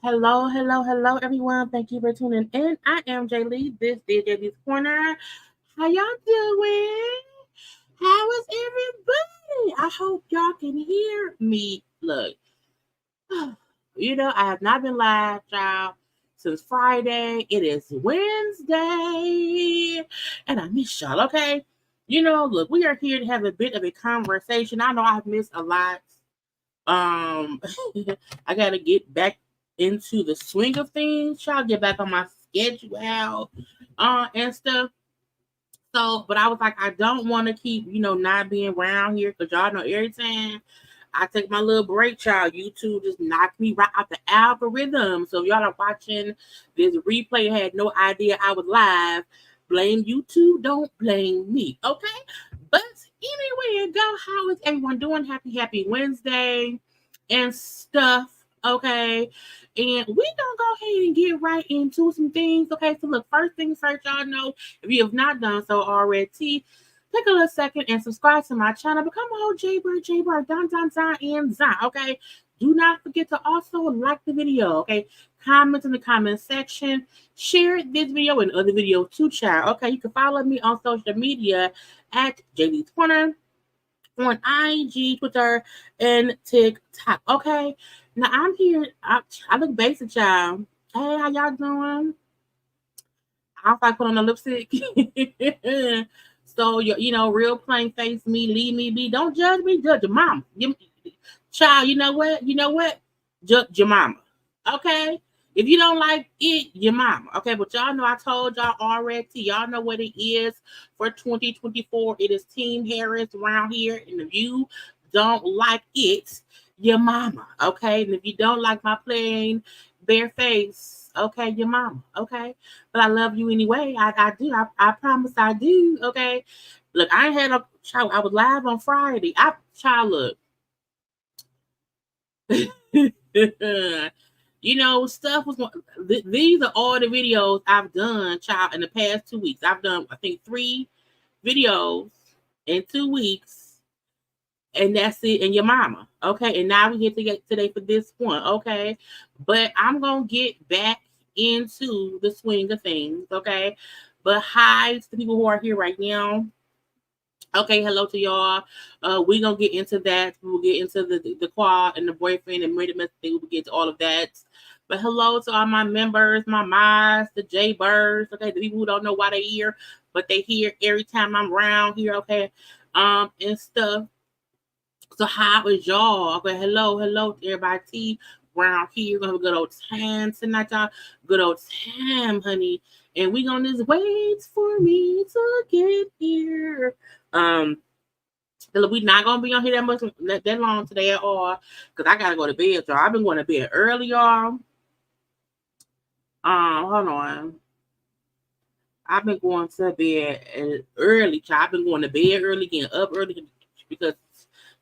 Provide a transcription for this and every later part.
Hello, hello, hello, everyone. Thank you for tuning in. I am Jaylee. This is JayLeesCorner. How y'all doing? How is everybody? I hope y'all can hear me. Look, I have not been live, y'all, since Friday. It is Wednesday, and I miss y'all, okay? Look, we are here to have a bit of a conversation. I know I've missed a lot. I got to get back into the swing of things, try to get back on my schedule and stuff. So, but I was like, I don't want to keep, not being around here because y'all know every time I take my little break, y'all, YouTube just knocked me right out the algorithm. So if y'all are watching this replay, had no idea I was live, blame YouTube, don't blame me, okay? But anyway, how is everyone doing? Happy Wednesday and stuff. Okay, and we gonna go ahead and get right into some things. Okay, so look, first things first, y'all know if you have not done so already, take a little second and subscribe to my channel. Become a whole JayBird, down, and zon. Okay, do not forget to also like the video. Okay, comment in the comment section, share this video and other videos too, child. Okay, you can follow me on social media at JayLeesCorner on IG, Twitter, and TikTok. Okay. Now I'm here. I look basic, y'all. Hey, how y'all doing? I was like put on a lipstick. So real plain face me, leave me be. Don't judge me, judge your mama. Child, you know what? Judge your mama. Okay? If you don't like it, your mama. Okay, but y'all know I told y'all already. Y'all know what it is for 2024. It is Team Harris around here. And if you don't like it, your mama. Okay? And if you don't like my plain bare face, okay, your mama. Okay? But I love you anyway. I do. I promise I do. Okay? Look, I ain't had a child. I was live on Friday. Look. Stuff was. These are all the videos I've done, child, in the past 2 weeks. I've done, I think, 3 videos in 2 weeks, and that's it. And your mama, okay. And now we get to get today for this one, okay. But I'm gonna get back into the swing of things, okay. But hi to the people who are here right now. Okay, hello to y'all. We're gonna get into that. We'll get into the quad and the boyfriend and murder mess thing. We'll get to all of that. But hello to all my members, my mods, the JayBirds. Okay, the people who don't know why they're here, but they here every time I'm around here. Okay, and stuff. So how is y'all? Okay, hello to everybody around here. We're gonna have a good old time tonight, y'all. Good old time, honey. And we gonna just wait for me to get here. We not gonna be on here that much that long today at all, because I gotta go to bed, y'all. I've been going to bed early, y'all. Hold on. I've been going to bed early, child. I've been going to bed early, getting up early because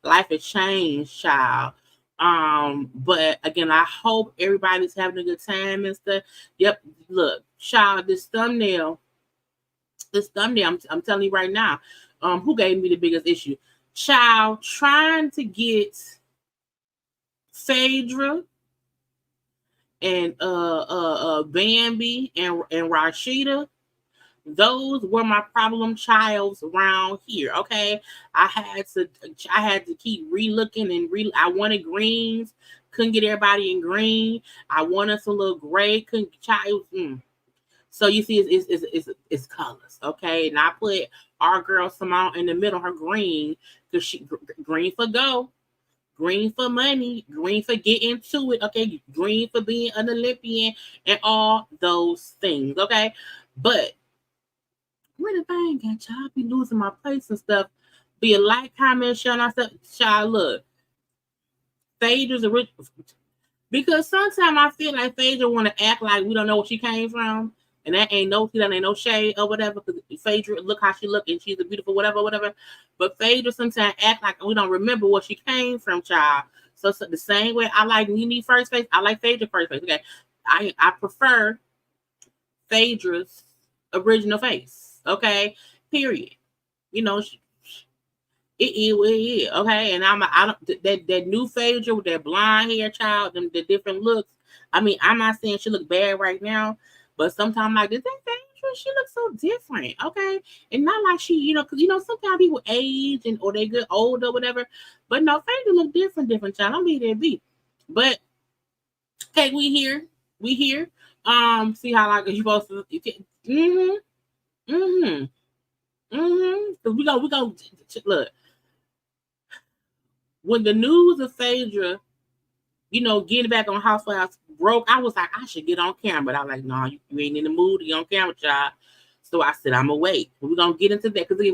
life has changed, child. But again, I hope everybody's having a good time and stuff. Yep, look, child, this thumbnail, I'm telling you right now, who gave me the biggest issue? Child, trying to get Phaedra and Bambi and Rasheeda. Those were my problem childs around here. Okay, I had to keep re-looking and I wanted greens, couldn't get everybody in green. I wanted some little gray, couldn't child. So you see, it's colors. Okay, and I put our girl Simone in the middle, her green, because she green for go. Green for money, green for getting to it, okay? Green for being an Olympian and all those things, okay? But where the thing at, y'all? Be losing my place and stuff. Be a like, comment, share, and stuff. Child, look. Phaedra's original. Because sometimes I feel like Phaedra want to act like we don't know where she came from. And that ain't no shade or whatever. Because Phaedra, look how she look, and she's a beautiful whatever. But Phaedra sometimes act like we don't remember where she came from, child. So the same way I like Nene first face, I like Phaedra first face. Okay, I prefer Phaedra's original face. Okay, period. You know, it is, okay. And I don't that new Phaedra with that blonde hair, child, and the different looks. I mean, I'm not saying she look bad right now, but sometimes like this ain't Phaedra, she looks so different, okay. And not like she, because sometimes people age or they get old or whatever. But no, Phaedra look different, child. Don't be that beat. But okay, we here. See how like you supposed to. Cause we go look. When the news of Phaedra, getting back on Housewives broke, I was like, I should get on camera. But I was like, no, you ain't in the mood to get on camera, child. So I said, I'm gonna wait. We're gonna get into that because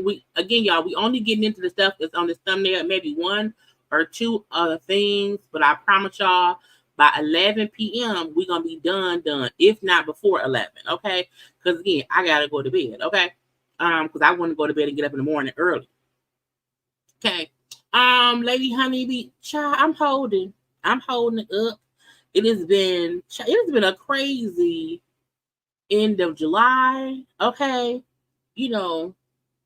y'all, we only getting into the stuff that's on this thumbnail, maybe one or two other things. But I promise y'all, by 11 p.m. we're gonna be done, if not before 11. Okay, because again, I gotta go to bed. Okay, because I want to go to bed and get up in the morning early. Okay. Lady Honeybee, child, I'm holding it up. It has been a crazy end of July. Okay.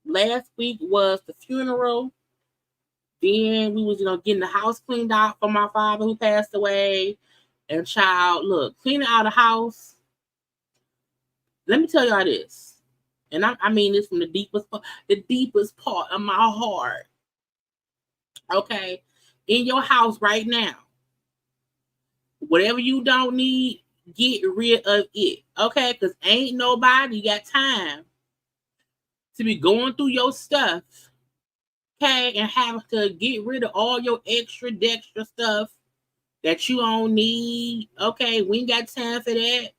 Last week was the funeral. Then we was, getting the house cleaned out for my father who passed away. And child, look, cleaning out the house. Let me tell y'all this. And I mean this from the deepest part of my heart. Okay, in your house right now, whatever you don't need, get rid of it. Okay, because ain't nobody got time to be going through your stuff. Okay, and have to get rid of all your extra stuff that you don't need. Okay, we ain't got time for that.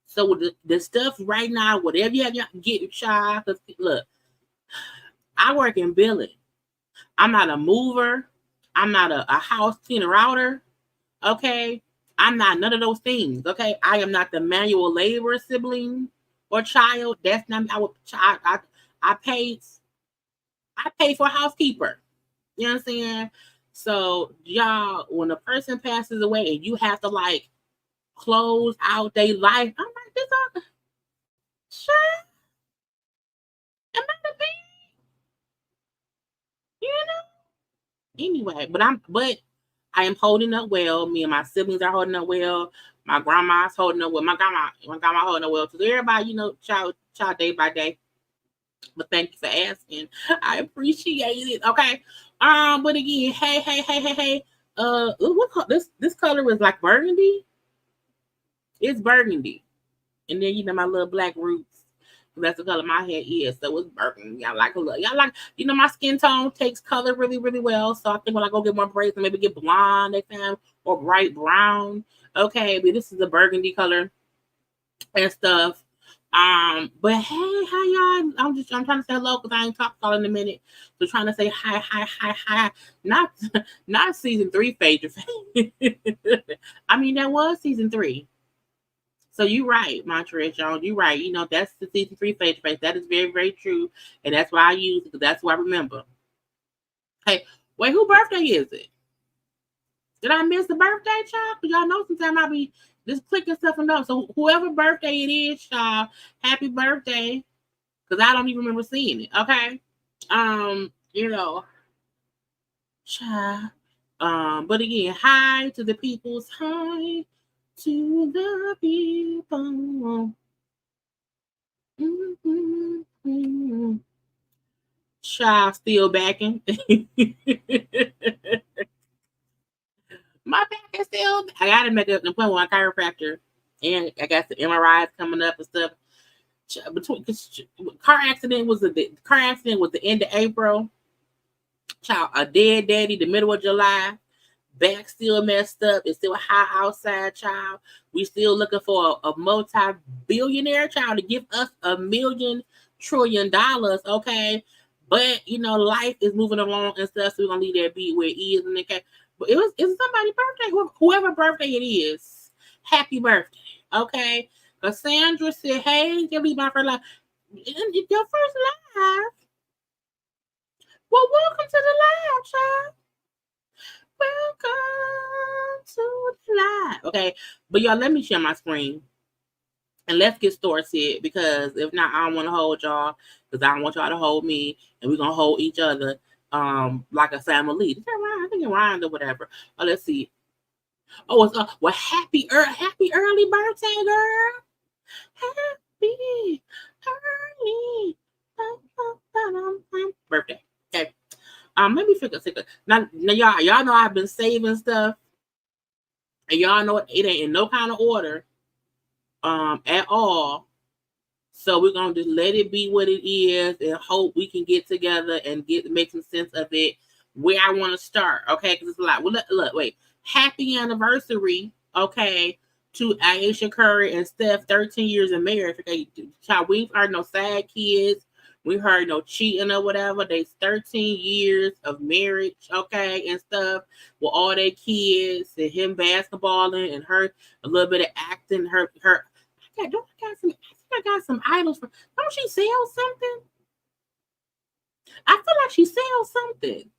So the stuff right now, whatever you have, get your child. Cause look, I work in billing. I'm not a mover. I'm not a house cleaner outer. Okay. I'm not none of those things. Okay. I am not the manual labor sibling or child. That's not I pay for a housekeeper. You know what I'm saying? So y'all, when a person passes away and you have to like close out their life, I'm like, this all sure. Am I the thing? Anyway, but I am holding up well. Me and my siblings are holding up well. My grandma's holding up well. My grandma holding up well. So everybody, child day by day. But thank you for asking. I appreciate it. Okay. But again, hey. What this color is like burgundy. It's burgundy, and then my little black roots. That's the color my hair is. So it's burgundy. Y'all like, my skin tone takes color really, really well. So I think when I go get more braids, maybe get blonde next time or bright brown. Okay, but this is a burgundy color and stuff. But hey, how y'all? I'm trying to say hello because I ain't talked all in a minute. So trying to say hi. Not not season 3, Phaedra. I mean, that was season 3. So you right, Montreal Jones. You right. You know, that's the season 3 Phaedra face. That is very, very true. And that's why I use it, because that's what I remember. Hey, wait, whose birthday is it? Did I miss the birthday, child? Because y'all know sometimes I be just clicking stuff and up. So whoever birthday it is, child, happy birthday. Because I don't even remember seeing it. Okay. You know, child. But again, hi to the peoples. Hi to the people. Mm-hmm. Child still backing. My back is still. I gotta make an appointment with my chiropractor, and I got the MRIs coming up and stuff. Between car accident was the end of April. Child, a dead daddy, the middle of July. Back still messed up. It's still hot outside, child. We still looking for a multi-billionaire child to give us $1,000,000,000,000,000. Okay, but you know life is moving along and stuff, so we're gonna leave that be where it is. And okay, but it's somebody's birthday. Whoever birthday it is, happy birthday. Okay, Cassandra said, "Hey, you'll be my first live. Your first live. Well, welcome to the live, child." Welcome to the live. Okay, but y'all, let me share my screen and let's get started, because if not, I don't want to hold y'all, because I don't want y'all to hold me, and we're gonna hold each other like a family. Is that right? I think it rhymed or whatever. Oh, let's see. Oh, it's well, happy early birthday, girl. Happy early birthday. Okay. Let me figure. Now y'all know I've been saving stuff. And y'all know it ain't in no kind of order at all. So we're gonna just let it be what it is and hope we can get together and make some sense of it where I want to start. Okay, because it's a lot. Well, look, wait. Happy anniversary, okay, to Aisha Curry and Steph, 13 years of marriage. Okay, child, we ain't heard no sad kids. We heard no cheating or whatever. They 13 years of marriage, okay, and stuff with all their kids and him basketballing and her a little bit of acting. I got some idols for. Don't she sell something? I feel like she sells something.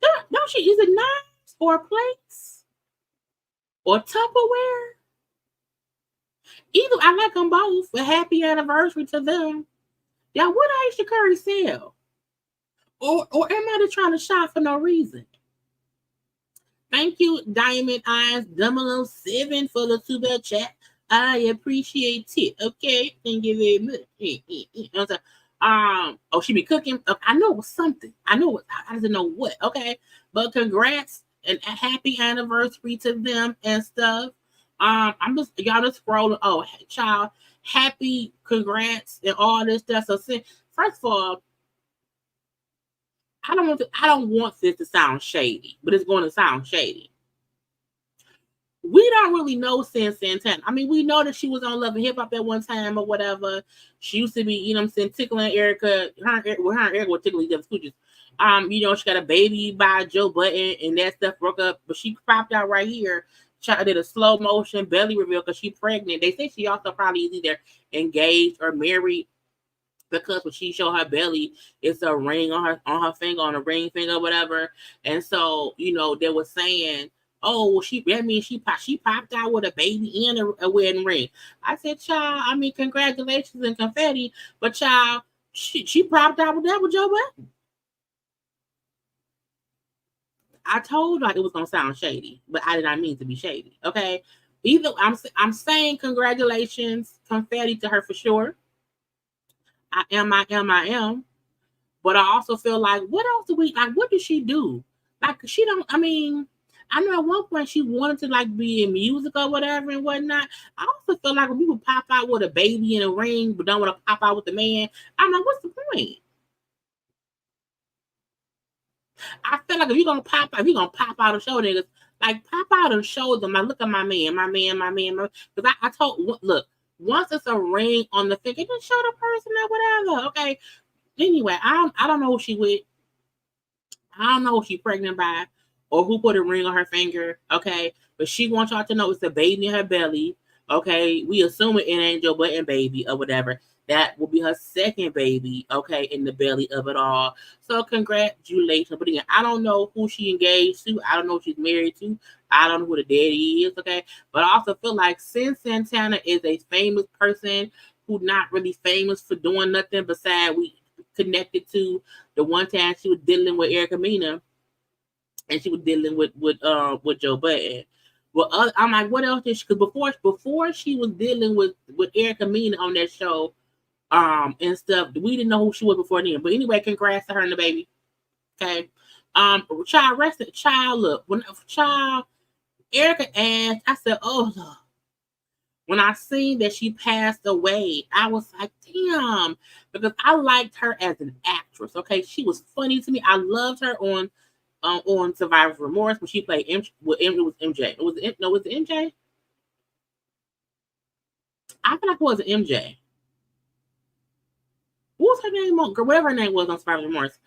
Don't she? Is it knives or plates or Tupperware? Either I like them both. A happy anniversary to them. Yeah, what Aisha Curry sell? Or am I just trying to shop for no reason? Thank you, Diamond Eyes 007 for the super chat. I appreciate it. Okay, thank you very much. Oh, she be cooking. I know it was something. I didn't know what. Okay, but congrats and a happy anniversary to them and stuff. I'm just y'all just scrolling. Oh, child, happy congrats and all this stuff. So, first of all, I don't want this to sound shady, but it's going to sound shady. We don't really know Sin Santana. I mean, we know that she was on Love and Hip Hop at one time or whatever. She used to be, you know what I'm saying, tickling Erica. Her and Erica were tickling each other's coochies. You know, she got a baby by Joe Button and that stuff broke up, but she popped out right here. She did a slow motion belly reveal because she's pregnant. They say she also probably is either engaged or married, because when she showed her belly, it's a ring on her finger, on a ring finger, or whatever. And so, you know, they were saying, "Oh, well, she popped out with a baby and a wedding ring." I said, "Child, I mean, congratulations and confetti, but child, she popped out with that with Joe Button." I told her it was gonna sound shady, but I did not mean to be shady. Okay, either I'm saying congratulations, confetti to her for sure. I am. But I also feel like, what else do we like? What did she do? Like, she don't. I mean, I know at one point she wanted to like be in music or whatever and whatnot. I also feel like when people pop out with a baby in a ring, but don't want to pop out with the man, I'm like, what's the point? I feel like if you're gonna pop out and show niggas, like pop out and show them, like, look at my man. Because I told, look. Once it's a ring on the finger, just show the person or whatever. Okay. Anyway, I don't know who she with. I don't know if she's pregnant by or who put a ring on her finger, okay? But she wants y'all to know it's a baby in her belly, okay? We assume it ain't Joe Button baby or whatever. That will be her second baby, okay, in the belly of it all. So congratulations. But again, I don't know who she engaged to. I don't know who she's married to. I don't know who the daddy is, okay? But I also feel like since Santana is a famous person who's not really famous for doing nothing besides we connected to the one time she was dealing with Erica Mena and she was dealing with Joe Button. Well, I'm like, what else did she? Because before she was dealing with Erica Mena on that show, and stuff, we didn't know who she was before then. But anyway, congrats to her and the baby. Okay, child rested, child. Look, when child Erica asked, I said, oh Lord. When I seen that she passed away, I was like, damn, because I liked her as an actress. Okay, she was funny to me. I loved her on Survivor's Remorse when she played it was MJ. It was it MJ? I feel like it was MJ. What was her name on? Whatever her name was on Survivor's Remorse.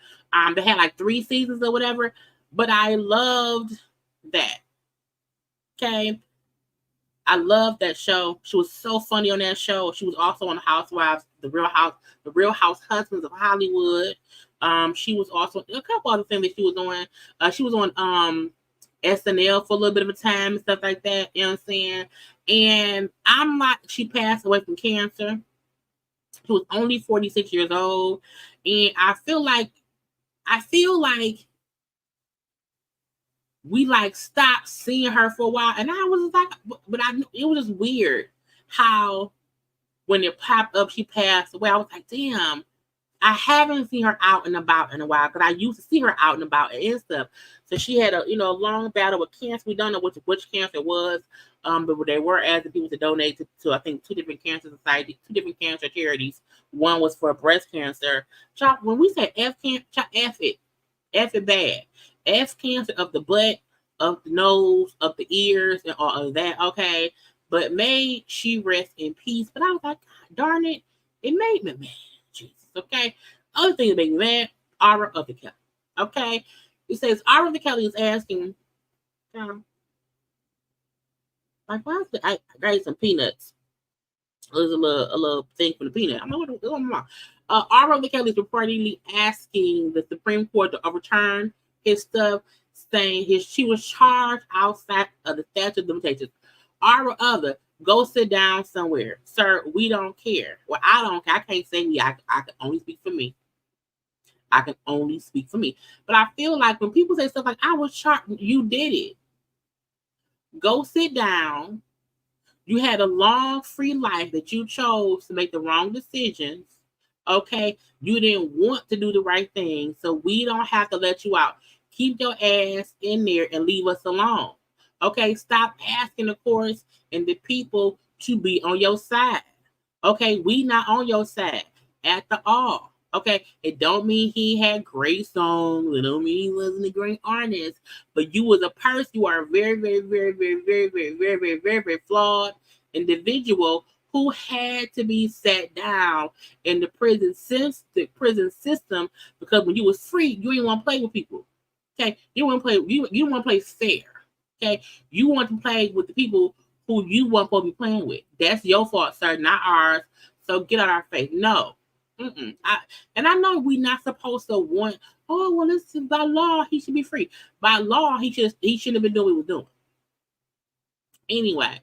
They had like 3 seasons or whatever, but I loved that. Okay. I loved that show. She was so funny on that show. She was also on the Housewives, the Real House Husbands of Hollywood. She was also a couple other things that she was on. She was on SNL for a little bit of a time and stuff like that. You know what I'm saying? And I'm like, she passed away from cancer. She was only 46 years old, and I feel like we like stopped seeing her for a while, and I was like, but it was just weird how when it popped up she passed away. I was like, damn, I haven't seen her out and about in a while because I used to see her out and about and stuff. So she had a long battle with cancer. We don't know which cancer it was, but they were asking people to donate to I think 2 different cancer societies, 2 different cancer charities. One was for breast cancer. Child, when we say F it bad. F cancer of the butt, of the nose, of the ears, and all of that. Okay, but may she rest in peace. But I was like, God darn it, it made me mad. Jesus. Okay. Other thing that made me mad, Aura of the Kelly. Okay. It says Aura of the Kelly is asking, like, why is I got some peanuts. There's a little thing for the peanut. I'm like, what's going on? Aura Kelly is reportedly asking the Supreme Court to overturn his stuff, saying she was charged outside of the statute of limitations. Go sit down somewhere. Sir, we don't care. Well, I don't care. I can't say we. I can only speak for me. I can only speak for me. But I feel like when people say stuff like, I was charged, you did it. Go sit down. You had a long, free life that you chose to make the wrong decisions. Okay. You didn't want to do the right thing. So we don't have to let you out. Keep your ass in there and leave us alone. Okay. Stop asking the courts and the people to be on your side. Okay. We not on your side at the all. Okay. It don't mean he had great songs. It don't mean he wasn't a great artist. But you as a person, you are a very, very, very, very, very, very, very, very, very, very flawed individual who had to be sat down in the prison system because when you was free, you didn't want to play with people. Okay. You want to play, you want to play fair. Okay. You want to play with the people who you want to be playing with. That's your fault, sir, not ours. So get out our face. No. And I know we're not supposed to want, oh, well, this is by law, he should be free. By law, he shouldn't have been doing what he was doing. Anyway,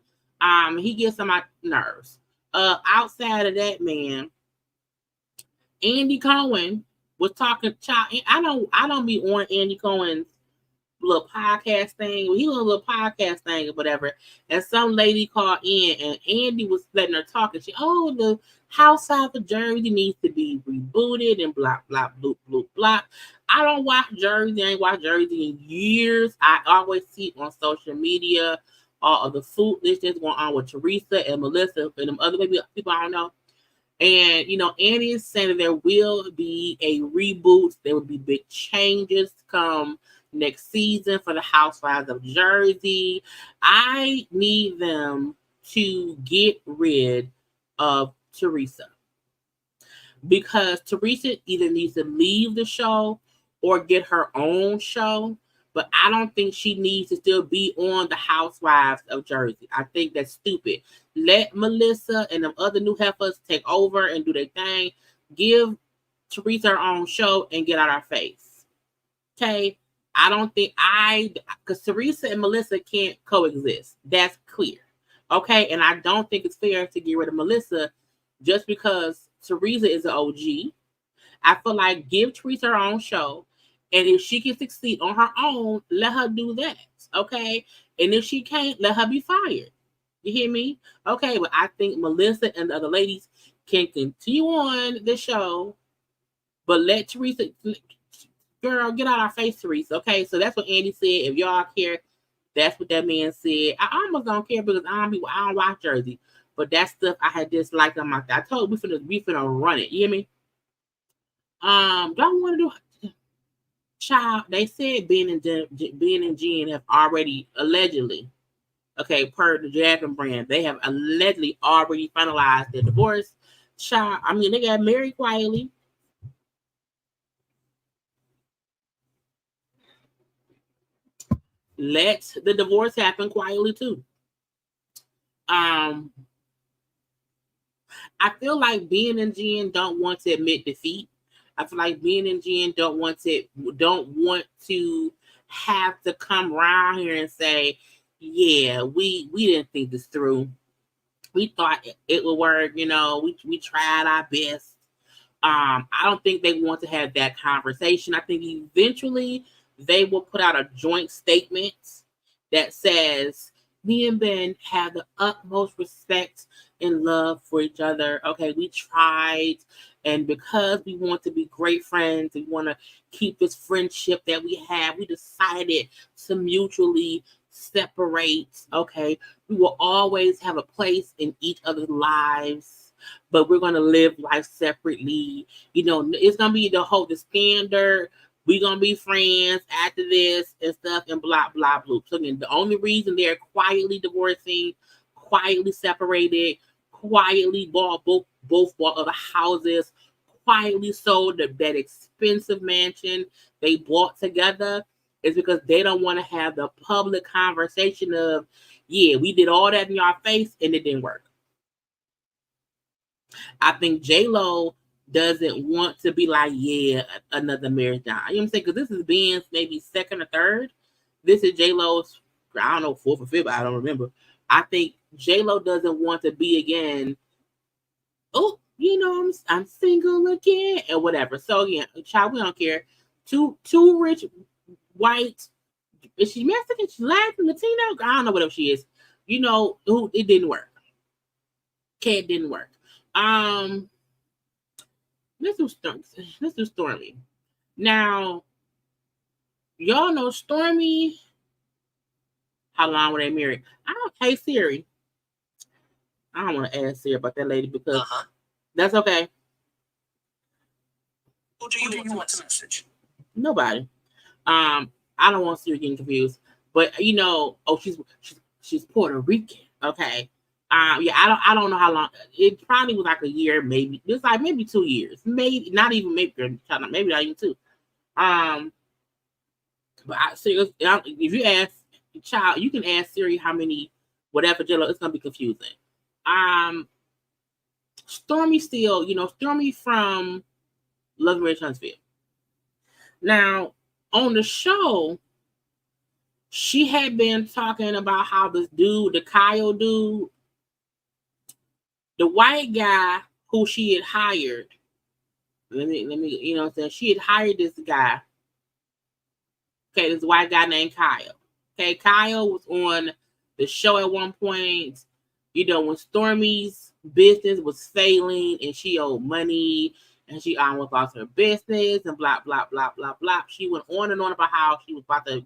he gets on my nerves. Outside of that, man, Andy Cohen was talking. I don't be on Andy Cohen's little podcast thing. He was a little podcast thing or whatever. And some lady called in, and Andy was letting her talk. And the house south of Jersey needs to be rebooted and blah blah blah blah blah. I don't watch Jersey. I ain't watched Jersey in years. I always see it on social media. All of the food list that's going on with Teresa and Melissa and them other people I don't know. And Andy is saying that there will be a reboot. There will be big changes come next season for the Housewives of Jersey. I need them to get rid of Teresa, because Teresa either needs to leave the show or get her own show. But I don't think she needs to still be on the Housewives of Jersey. I think that's stupid. Let Melissa and the other new heifers take over and do their thing. Give Teresa her own show and get out our face. Okay? I don't think because Teresa and Melissa can't coexist. That's clear. Okay? And I don't think it's fair to get rid of Melissa just because Teresa is an OG. I feel like give Teresa her own show. And if she can succeed on her own, let her do that. Okay? And if she can't, let her be fired. You hear me? Okay, but I think Melissa and the other ladies can continue on the show, but let Teresa, girl, get out our face, Teresa. Okay, so that's what Andy said. If y'all care, that's what that man said. I almost don't care because I don't watch Jersey, but that stuff I had disliked on my. I told we finna run it. You hear me? Don't want to do. Child, they said Ben and Jen have already allegedly, okay, per the Jackson brand, they have allegedly already finalized their divorce. Child, I mean, they got married quietly. Let the divorce happen quietly too. I feel like Ben and Jen don't want to admit defeat. I feel like Ben and Jen don't want to have to come around here and say, yeah, we didn't think this through. We thought it would work, we tried our best. I don't think they want to have that conversation. I think eventually they will put out a joint statement that says, me and Ben have the utmost respect and love for each other. Okay, we tried, and because we want to be great friends, we want to keep this friendship that we have, we decided to mutually separate. Okay, we will always have a place in each other's lives, but we're going to live life separately. It's going to be the standard. We're going to be friends after this and stuff and blah, blah, blah. So again, the only reason they're quietly divorcing, quietly separated, quietly both bought other houses, quietly sold that expensive mansion they bought together is because they don't want to have the public conversation of, yeah, we did all that in your face and it didn't work. I think J-Lo doesn't want to be like, yeah, another marriage down. You know what I'm saying? Because this is Ben's maybe second or third. This is J-Lo's, I don't know, fourth or fifth. I don't remember. I think J-Lo doesn't want to be again, oh, I'm single again or whatever. So again, child, we don't care. Two rich white. Is she Mexican? She's Latin, Latino? I don't know what she is. It didn't work. Okay, it didn't work. Let's do Stormi. Now, y'all know Stormi. How long were they married? Hey Siri. I don't want to ask Siri about that lady because that's okay. Who do you want to message? Nobody. I don't want Siri getting confused. But she's Puerto Rican. Okay. Yeah, I don't know how long. It probably was like a year, maybe. It's like maybe 2 years, maybe not even maybe not even 2. But if you ask child, you can ask Siri how many whatever Jello. It's gonna be confusing. Stormi still, Stormi from Love Marriage Huntsville. Now on the show, she had been talking about how this dude, the Kyle dude, the white guy who she had hired. Let me, she had hired this guy. Okay, this white guy named Kyle. Okay, Kyle was on the show at one point, when Stormi's business was failing and she owed money and she almost lost her business and blah, blah, blah, blah, blah. She went on and on about how she was about to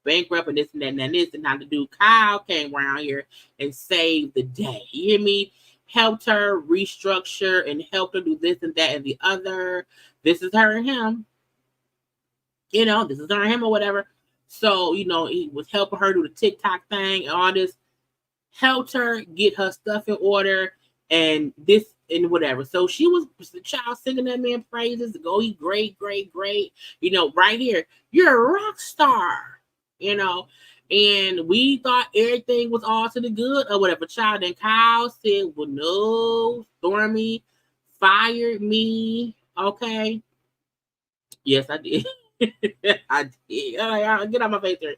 bankrupt and this and that and this, and how the dude Kyle came around here and saved the day. You hear me? Helped her restructure and helped her do this and that and the other. This is her and him. This is her and him or whatever. So, he was helping her do the TikTok thing and all this. Helped her get her stuff in order. and this and whatever. So she was the child singing that man praises. Go, he great, great, great. Right here, you're a rock star. And we thought everything was all to the good or whatever. Child, and Kyle said, "Well, no, Stormi fired me." Okay, yes, I did. I did. Get out my face there.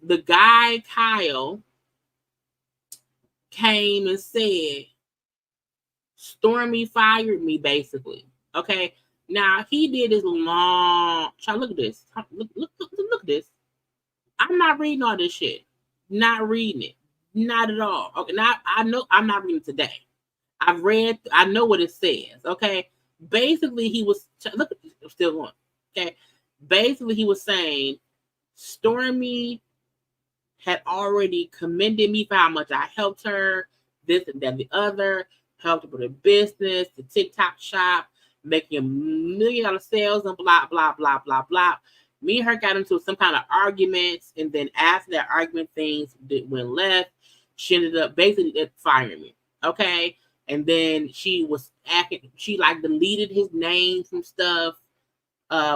The guy Kyle came and said, Stormi fired me, basically. Okay. Now he did his long. Child, look at this. Look at this. I'm not reading all this shit. Not reading it. Not at all. Okay. Now I know I'm not reading today. I know what it says. Okay. Basically, he was look at this. I'm still going. Okay. Basically, he was saying Stormi had already commended me for how much I helped her, this and that, the other, helped her with her business, the TikTok shop, making $1 million sales and blah, blah, blah, blah, blah. Me and her got into some kind of arguments, and then after that argument, things went left. She ended up basically firing me. Okay. And then she like deleted his name from stuff,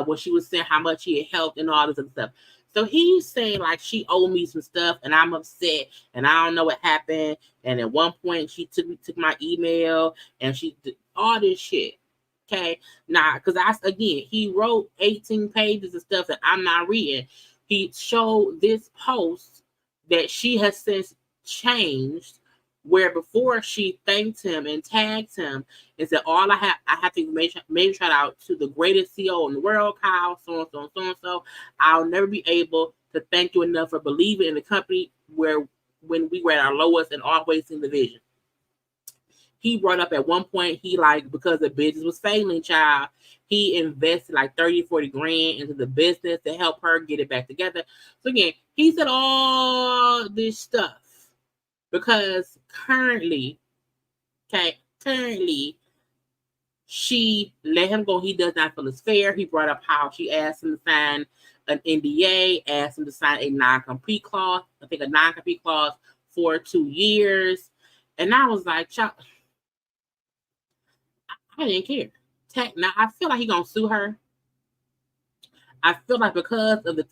when she was saying how much he had helped and all this other stuff. So he's saying like she owed me some stuff and I'm upset and I don't know what happened. And at one point she took my email and she did all this shit. Okay. Now, because he wrote 18 pages of stuff that I'm not reading. He showed this post that she has since changed, where before she thanked him and tagged him and said, I have to make shout out to the greatest CEO in the world, Kyle, so and so and so and so. I'll never be able to thank you enough for believing in the company when we were at our lowest and always in the vision. He brought up at one point, because the business was failing, child, he invested like 30, 40 grand into the business to help her get it back together. So again, he said all this stuff because currently, she let him go. He does not feel it's fair. He brought up how she asked him to sign an NDA, asked him to sign a non-compete clause. I think a non-compete clause for 2 years. And I was like, child, I didn't care. Now I feel like he's gonna sue her. I feel like because of this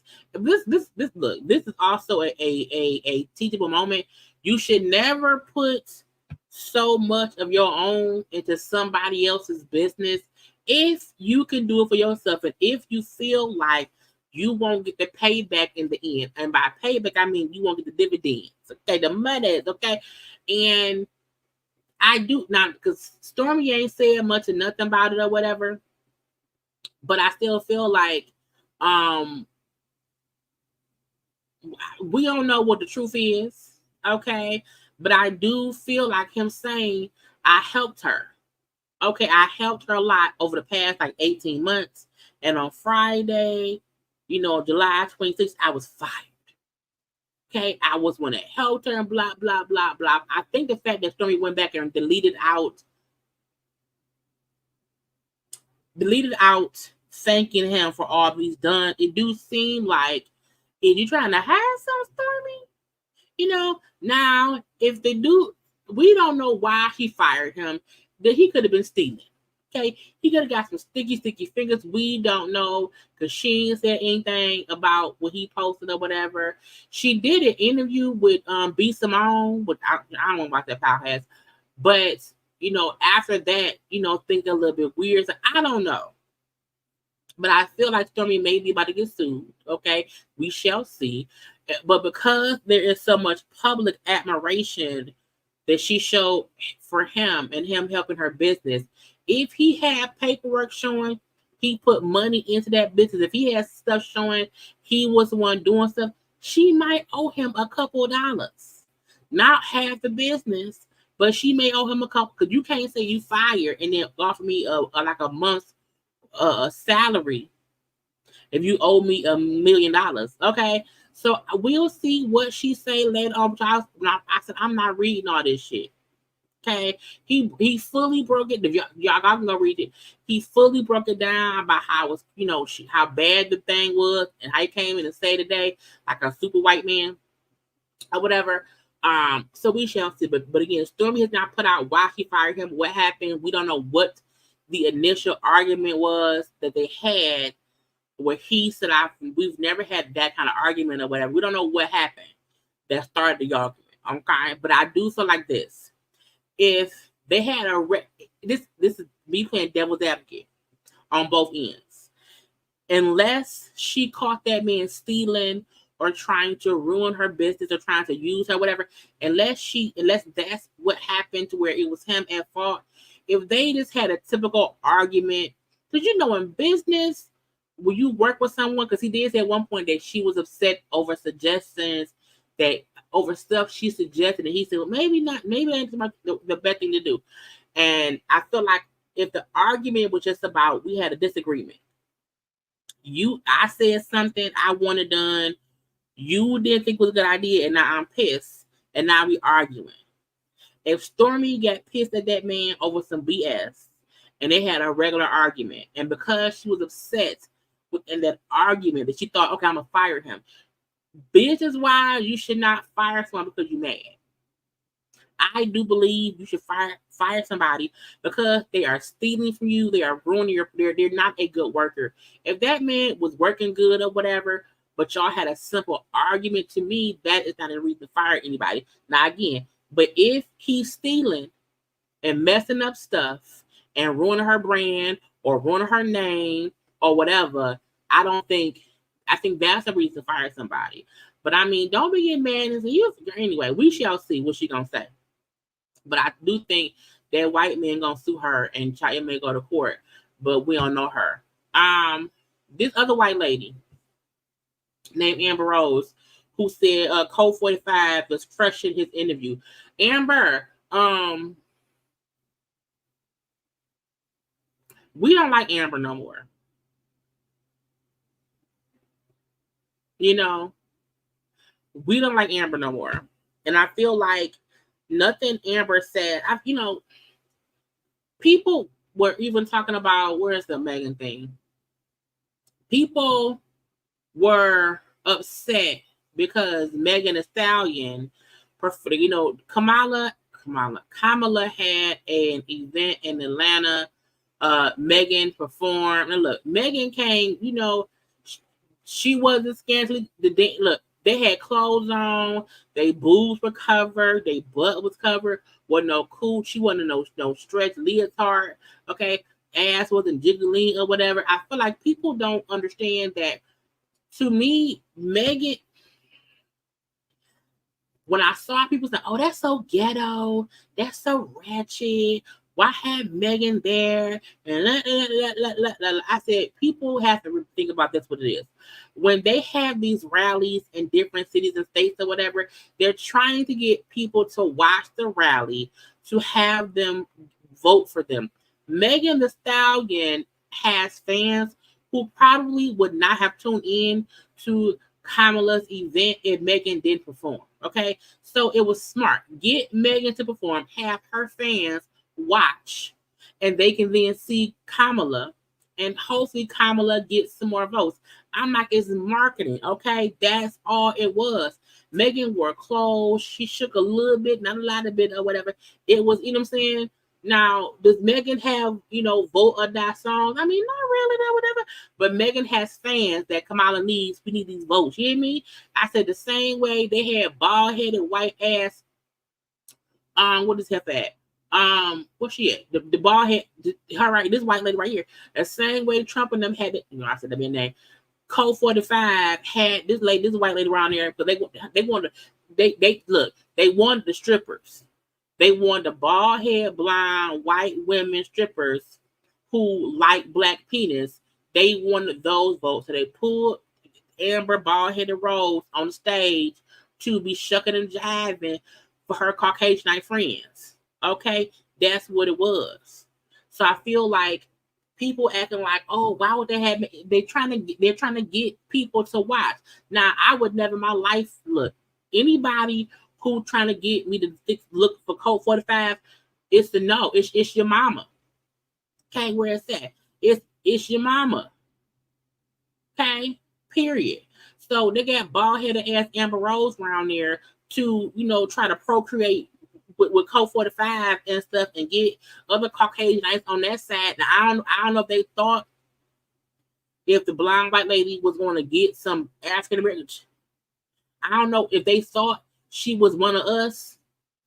is also a teachable moment. You should never put so much of your own into somebody else's business if you can do it for yourself and if you feel like you won't get the payback in the end. And by payback, I mean you won't get the dividends. Okay, the money, okay? And I do not, because Stormi ain't said much or nothing about it or whatever. But I still feel like we don't know what the truth is, okay? But I do feel like him saying, I helped her. Okay, I helped her a lot over the past like 18 months. And on Friday, July 26th, I was fired. Okay, I was one that helped her and blah, blah, blah, blah. I think the fact that Stormi went back and deleted out thanking him for all he's done, it do seem like, is you trying to hide some, Stormi? Now, if they do, we don't know why he fired him. That he could have been stealing. Okay, he could have got some sticky fingers. We don't know because she ain't said anything about what he posted or whatever. She did an interview with Simone, but I don't know about that podcast. But after that, think a little bit weird. So I don't know. But I feel like Stormi may be about to get sued. Okay, we shall see. But because there is so much public admiration that she showed for him and him helping her business, if he had paperwork showing he put money into that business, if he has stuff showing he was the one doing stuff, she might owe him a couple of dollars. Not half the business, but she may owe him a couple, because you can't say you fired and then offer me like a month's salary if you owe me $1 million. Okay, so we'll see what she say later on. I said I'm not reading all this shit. Okay, he fully broke it. Y'all can go read it. He fully broke it down about how it was, how bad the thing was and how he came in and say today like a super white man or whatever. So we shall see. But again, Stormi has not put out why she fired him, what happened. We don't know what the initial argument was that they had, where he said, we've never had that kind of argument or whatever. We don't know what happened that started the argument. Okay, but I do feel like this: if they had this is me playing devil's advocate on both ends. Unless she caught that man stealing or trying to ruin her business or trying to use her, whatever, unless that's what happened to where it was him at fault. If they just had a typical argument, because in business, when you work with someone, because he did say at one point that she was upset over suggestions, that over stuff she suggested, and he said, well, maybe not, maybe that's the best thing to do. And I feel like if the argument was just about we had a disagreement, I said something I wanted done, you didn't think it was a good idea, and now I'm pissed, and now we arguing. If Stormi got pissed at that man over some BS, and they had a regular argument, and because she was upset in that argument, that she thought, okay, I'm gonna fire him. Business wise, you should not fire someone because you're mad. I do believe you should fire somebody because they are stealing from you. They are ruining they're not a good worker. If that man was working good or whatever, but y'all had a simple argument, to me, that is not a reason to fire anybody. Now again, but if he's stealing and messing up stuff and ruining her brand or ruining her name or whatever, I think that's a reason to fire somebody. But I mean, don't be getting mad and say, anyway, we shall see what she's gonna say. But I do think that white man gonna sue her and Chaya may go to court, but we don't know her. This other white lady named Amber Rose, who said Code 45 was crushing his interview. Amber, we don't like Amber no more. We don't like Amber no more. And I feel like nothing Amber said, people were even talking about, where's the Megan thing? People were upset because Megan Thee Stallion, Kamala had an event in Atlanta. Megan performed. And look, Megan came, she wasn't scantily. They had clothes on. They boobs were covered. They butt was covered. Wasn't no cool. She wasn't no stretch leotard. Okay, ass wasn't jiggling or whatever. I feel like people don't understand that. To me, Megan, when I saw people say, "Oh, that's so ghetto. That's so ratchet. Why have Megan there?" And I said, people have to think about this. What it is. When they have these rallies in different cities and states or whatever, they're trying to get people to watch the rally, to have them vote for them. Megan Thee Stallion has fans who probably would not have tuned in to Kamala's event if Megan didn't perform. Okay, so it was smart. Get Megan to perform, have her fans watch, and they can then see Kamala, and hopefully Kamala gets some more votes. I'm like, it's marketing, okay? That's all it was. Megan wore clothes. She shook a little bit, not a lot of bit or whatever. It was, you know what I'm saying? Now, does Megan have, vote or die songs? I mean, not really, not whatever. But Megan has fans that Kamala needs. We need these votes. You hear me? I said the same way they had bald-headed white ass. What is her at? What's she at? The bald head, her right, this white lady right here. The same way Trump and them had it. I said that name. Code 45 had this white lady around there, but they wanted the strippers. They wanted the bald head, blonde, white women strippers who like black penis. They wanted those votes. So they pulled Amber bald-headed Rose on the stage to be shucking and jiving for her Caucasianite friends. Okay? That's what it was. So I feel like people acting like, oh, why would they have? They're trying to get people to watch. Now, I would never in my life anybody who trying to get me to look for Code 45. It's the no. It's your mama. Okay, where it's at. It's your mama. Okay, period. So they got bald-headed ass Amber Rose around there to, try to procreate with Code 45 and stuff and get other Caucasianites on that side. Now, I don't know if they thought if the blonde white lady was going to get some African Americans. I don't know if they thought she was one of us.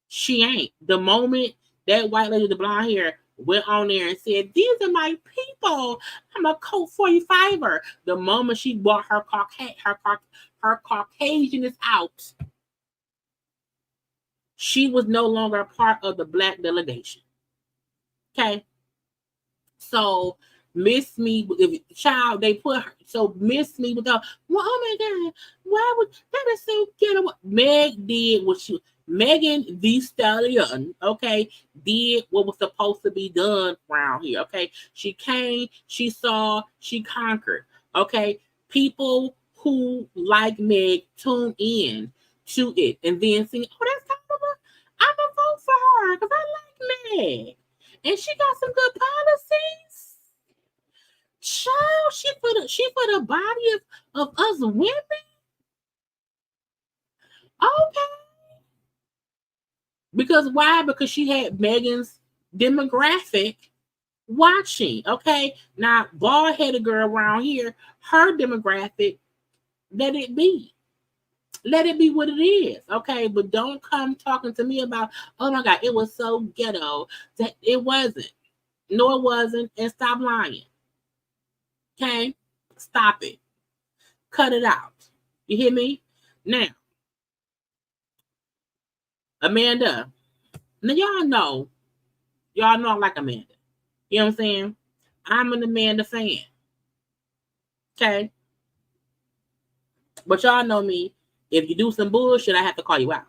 She ain't. The moment that white lady with the blonde hair went on there and said, "These are my people. I'm a Code 45er." The moment she brought her Caucasianness out, she was no longer a part of the black delegation. Okay. So Miss Me, child, they put her. So Miss Me with the, well, oh my God, why would that is so ghetto? Meg did what she, Megan Thee Stallion, okay, did what was supposed to be done around here. Okay, she came, she saw, she conquered. Okay, people who like Meg tune in to it and then sing, oh, that's Kamala. I'm gonna vote for her because I like Meg. And she got some good policies. Child, she for the body of us women. Okay. Because why? Because she had Megan's demographic watching. Okay. Now, bald-headed girl around here, her demographic, let it be. Let it be what it is. Okay. But don't come talking to me about, oh my God, it was so ghetto. That it wasn't. No, it wasn't. And stop lying. Okay? Stop it. Cut it out. You hear me? Now, Amanda. Now, y'all know I like Amanda. You know what I'm saying? I'm an Amanda fan. Okay? But y'all know me. If you do some bullshit, I have to call you out.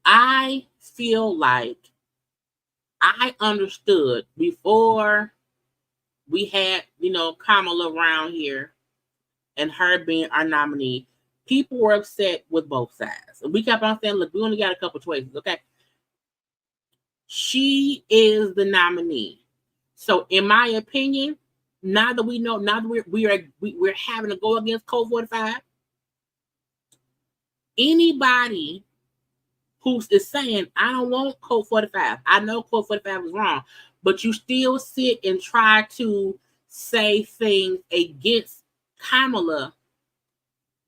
I feel like I understood before we had, Kamala around here and her being our nominee. People were upset with both sides. And we kept on saying, look, we only got a couple choices, okay? She is the nominee. So in my opinion, now that we're having to go against Code 45, anybody who is saying, I don't want Code 45, I know Code 45 is wrong, but you still sit and try to say things against Kamala,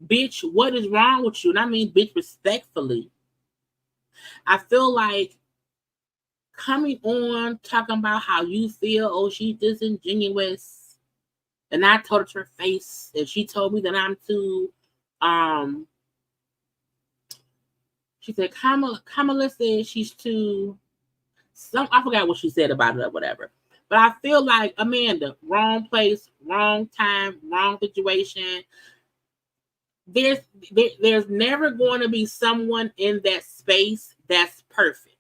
bitch, what is wrong with you? And I mean, bitch, respectfully. I feel like coming on talking about how you feel, oh, she's disingenuous. And I told her to her face, and she told me that I'm too, she said, Kamala said she's too, I forgot what she said about it or whatever. But I feel like, Amanda, wrong place, wrong time, wrong situation. There's never going to be someone in that space that's perfect.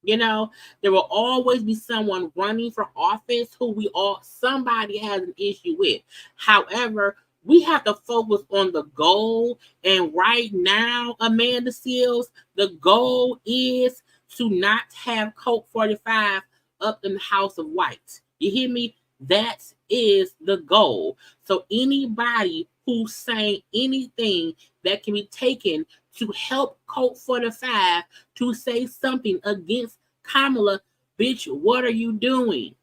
There will always be someone running for office who somebody has an issue with. However, we have to focus on the goal. And right now, Amanda Seals, the goal is to not have Code 45 up in the House of Whites. You hear me? That is the goal. So anybody who's saying anything that can be taken to help Code 45 to say something against Kamala, bitch, what are you doing?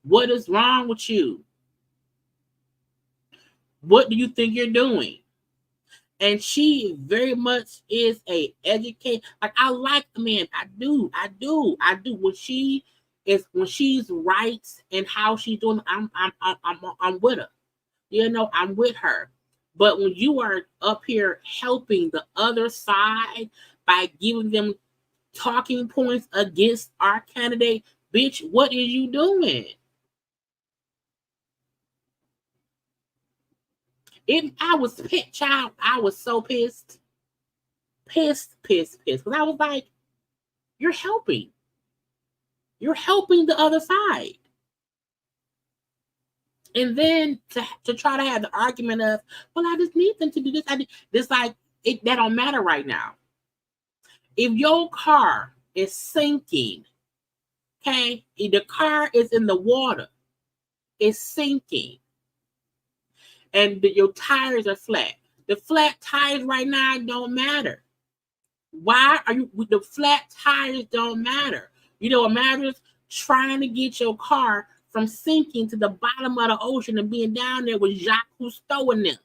What is wrong with you? What do you think you're doing? And she very much is a educated. Like, I like Amanda. I do. When she's right and how she's doing, I'm with her. I'm with her. But when you are up here helping the other side by giving them talking points against our candidate, bitch, what are you doing? I was pissed, child. I was so pissed. Pissed. Because I was like, you're helping. You're helping the other side. And then to try to have the argument of, well, I just need them to do this. That don't matter right now. If your car is sinking, okay, if the car is in the water, it's sinking, and your tires are flat. The flat tires right now don't matter. Why are you with the flat tires? Don't matter. You know what matters? Trying to get your car from sinking to the bottom of the ocean and being down there with Jacques Cousteau in them.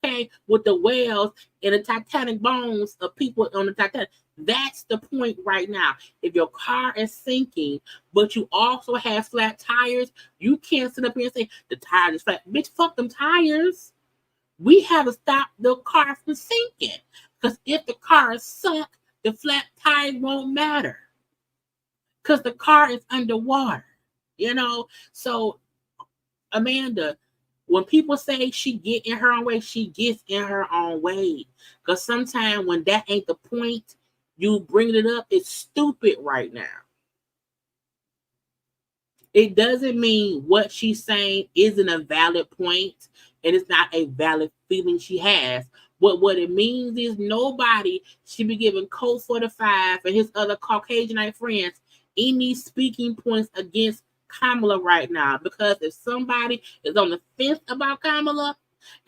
Okay, with the whales and the Titanic bones of people on the Titanic. That's the point right now. If your car is sinking, but you also have flat tires, you can't sit up here and say the tires is flat. Bitch, fuck them tires. We have to stop the car from sinking. Because if the car is sunk, the flat tires won't matter. Because the car is underwater. You know? So, Amanda, when people say she get in her own way, she gets in her own way. Because sometimes when that ain't the point, you bring it up, it's stupid right now. It doesn't mean what she's saying isn't a valid point and it's not a valid feeling she has. But what it means is nobody should be giving Code 45 and his other Caucasianite friends any speaking points against Kamala right now. Because if somebody is on the fence about Kamala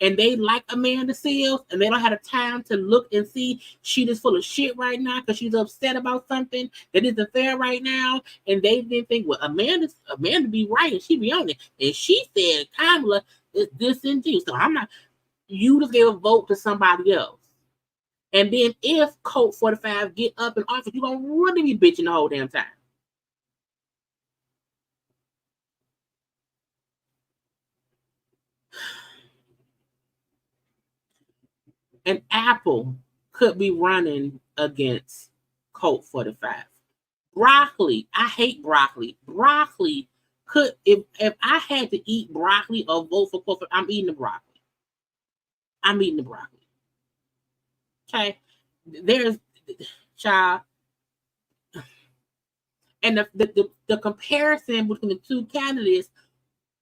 and they like Amanda Seales and they don't have the time to look and see she is full of shit right now because she's upset about something that isn't fair right now, and they didn't think, well, Amanda be right and she be on it. And she said Kamala is disingenuous. So I'm not, you just gave a vote to somebody else. And then if Code 45 get up in office, you're going to really be bitching the whole damn time. And Apple could be running against Code 45. Broccoli, I hate broccoli. Broccoli could, if I had to eat broccoli or vote for Code 45, I'm eating the broccoli. I'm eating the broccoli. Okay, there's child, and the comparison between the two candidates,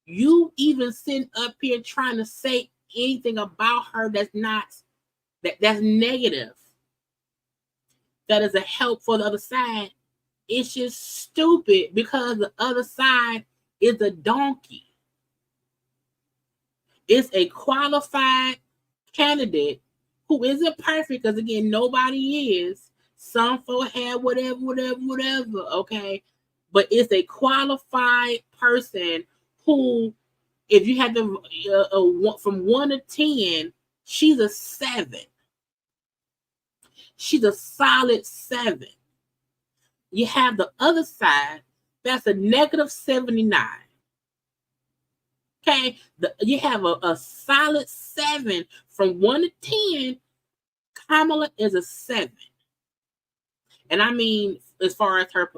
you even sitting up here trying to say anything about her that's not that's negative, that is a help for the other side. It's just stupid because the other side is a donkey. It's a qualified candidate who isn't perfect, because again, nobody is. Some folk have whatever, okay? But it's a qualified person who, if you had to, from 1 to 10, she's a 7. She's a solid 7. You have the other side, that's a negative 79. Okay, you have a solid 7 from 1 to 10. Kamala is a 7, and I mean, as far as her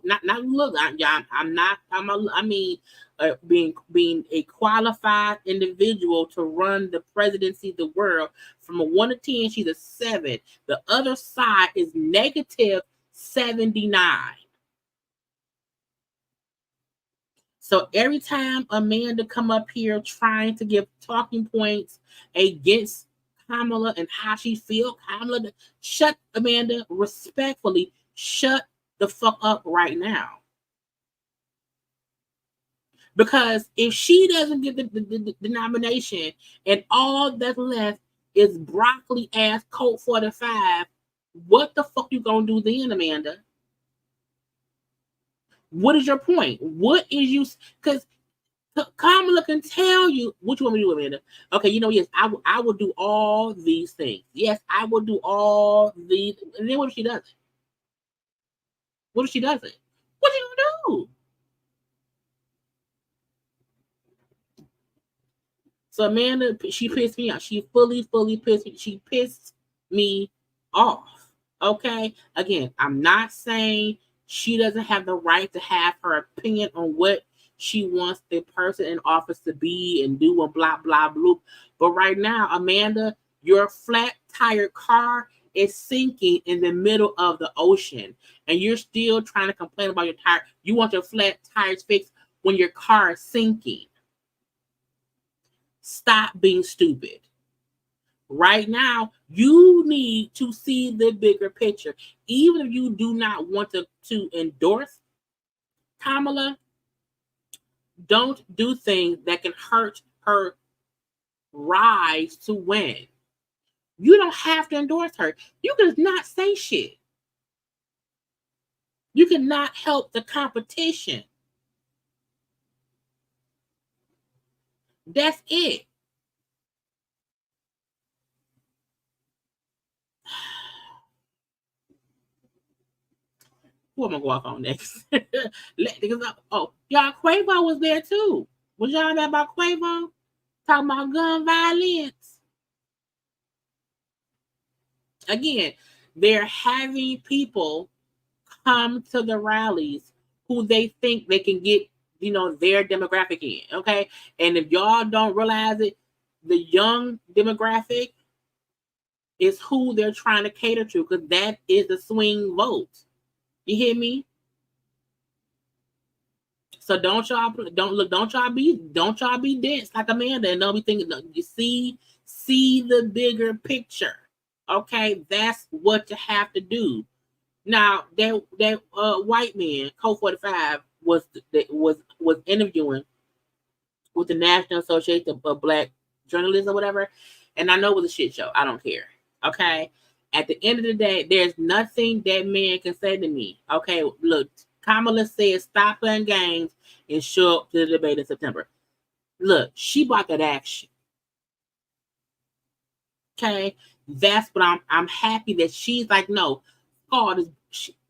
not look, I'm not. I mean, being a qualified individual to run the presidency of the world. From a 1 to 10, she's a 7. The other side is negative 79. So every time Amanda come up here trying to give talking points against Kamala and how she feel, Kamala, shut, Amanda, respectfully, shut the fuck up right now. Because if she doesn't get the nomination and all that's left is broccoli ass Code 45, what the fuck you gonna do then, Amanda? What is your point? What is you? Because Kamala can tell you what you want me to do, Amanda. Okay, yes, I will do all these things. Yes, I will do all these. And then what if she doesn't? What if she doesn't? What are you gonna do? So Amanda, she pissed me off. She fully pissed me. She pissed me off. Okay. Again, I'm not saying she doesn't have the right to have her opinion on what she wants the person in office to be and do and blah blah blah. But right now, Amanda, your flat tire car is sinking in the middle of the ocean, and you're still trying to complain about your tire. You want your flat tires fixed when your car is sinking. Stop being stupid. Right now, you need to see the bigger picture. Even if you do not want to endorse Kamala, don't do things that can hurt her rise to win. You don't have to endorse her. You can not say shit. You cannot help the competition. That's it. Who am I going to go off on next? Oh, y'all, Quavo was there too. Was y'all mad about Quavo? Talking about gun violence. Again, they're having people come to the rallies who they think they can get, their demographic in. Okay. And if y'all don't realize it, the young demographic is who they're trying to cater to, because that is the swing vote. You hear me? So don't y'all be dense like Amanda and don't be thinking. You see the bigger picture. Okay, that's what you have to do. Now that white man, Code 45, was interviewing with the National Association of Black Journalists or whatever, and I know it was a shit show. I don't care. Okay. At the end of the day, there's nothing that man can say to me. Okay, look, Kamala said stop playing games and show up to the debate in September. Look, she bought that action. Okay, that's what I'm happy that she's like, no, God is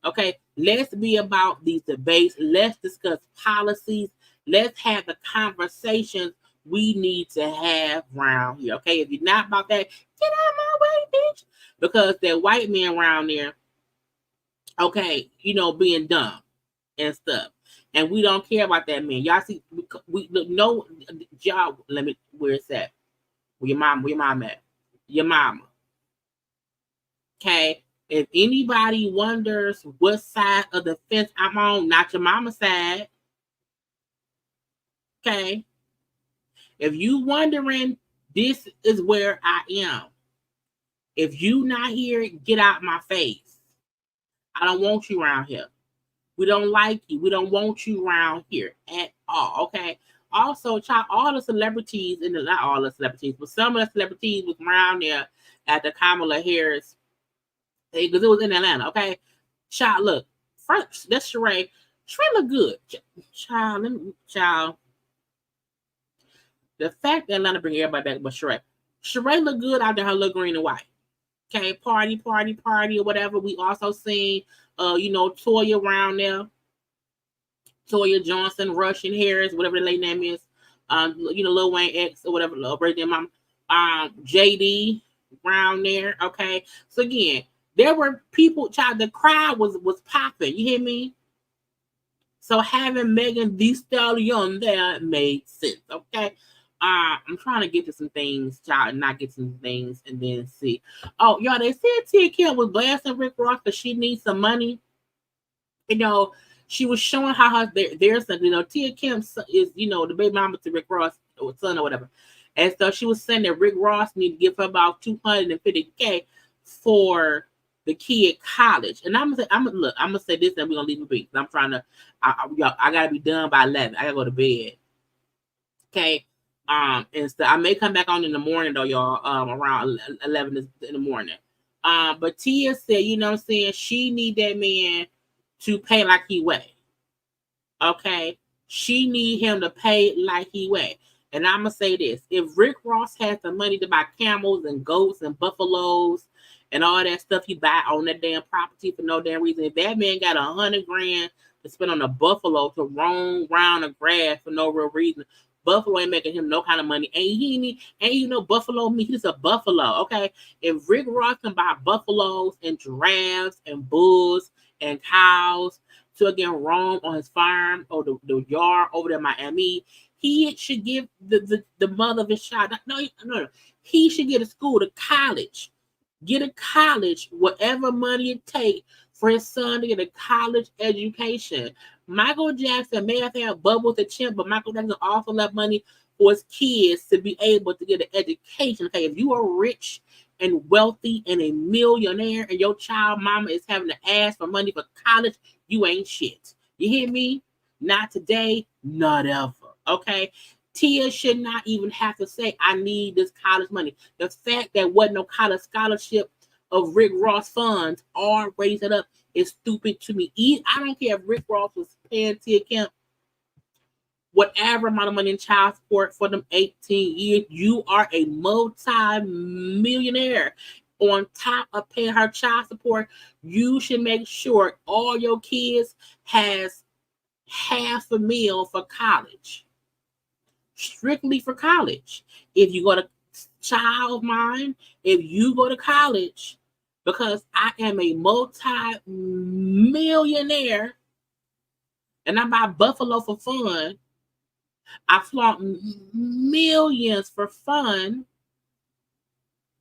okay. Let's be about these debates. Let's discuss policies. Let's have the conversations we need to have around here. Okay, if you're not about that, get out of my way, bitch. Because that white man around there, okay, being dumb and stuff. And we don't care about that man. Y'all see, we no, y'all, where it's at? Where your mom at? Your mama. Okay. If anybody wonders what side of the fence I'm on, not your mama's side. Okay. If you wondering, this is where I am. If you not here, get out my face. I don't want you around here. We don't like you. We don't want you around here at all. Okay. Also, all the celebrities, not all the celebrities, but some of the celebrities was around there at the Kamala Harris, because it was in Atlanta. Okay. Child, look. First, that's Sheree. Sheree look good. Child. The fact that Atlanta bring everybody back but Sheree. Sheree look good out there, her look green and white. Okay, party, or whatever. We also seen, Toya around there. Toya Johnson, Russian Harris, whatever the lady name is. Lil Wayne X or whatever, birthday mom. JD around there. Okay. So again, there were people, the crowd was popping. You hear me? So having Megan Thee Stallion there made sense. Okay. I'm trying to get to some things, child, and not get some things and then see. Oh, y'all, they said Tia Kim was blasting Rick Ross because she needs some money. She was showing how there's something, Tia Kim is, the baby mama to Rick Ross or son or whatever. And so she was saying that Rick Ross need to give her about $250K for the kid college. And I'm gonna say this and we're gonna leave it be. I'm trying to I gotta be done by 11. I gotta go to bed. Okay. And so I may come back on in the morning though, y'all, around 11 in the morning. But Tia said, she need that man to pay like he weigh. Okay. She need him to pay like he weigh. And I'm gonna say this: if Rick Ross has the money to buy camels and goats and buffaloes and all that stuff he buy on that damn property for no damn reason, if that man got $100,000 to spend on a buffalo to roam around the grass for no real reason, buffalo ain't making him no kind of money. Ain't buffalo meat. He's a buffalo. Okay. If Rick Ross can buy buffaloes and giraffes and bulls and cows to again roam on his farm or the yard over there in Miami, he should give the mother of his child. No. He should get a school, to college. Get a college, whatever money it takes for his son to get a college education. Michael Jackson may have had Bubbles the Chimp, but Michael Jackson also left money for his kids to be able to get an education. Okay, if you are rich and wealthy and a millionaire and your child mama is having to ask for money for college, you ain't shit. You hear me? Not today, not ever. Okay. Tia should not even have to say, I need this college money. The fact that wasn't no college scholarship of Rick Ross funds already set up is stupid to me. I don't care if Rick Ross was paying Tia Kemp whatever amount of money in child support for them 18 years. You are a multi-millionaire. On top of paying her child support, you should make sure all your kids has half a meal for college. Strictly for college. If you go to child of mine, if you go to college, because I am a multi-millionaire and I buy Buffalo for fun, I flaunt millions for fun.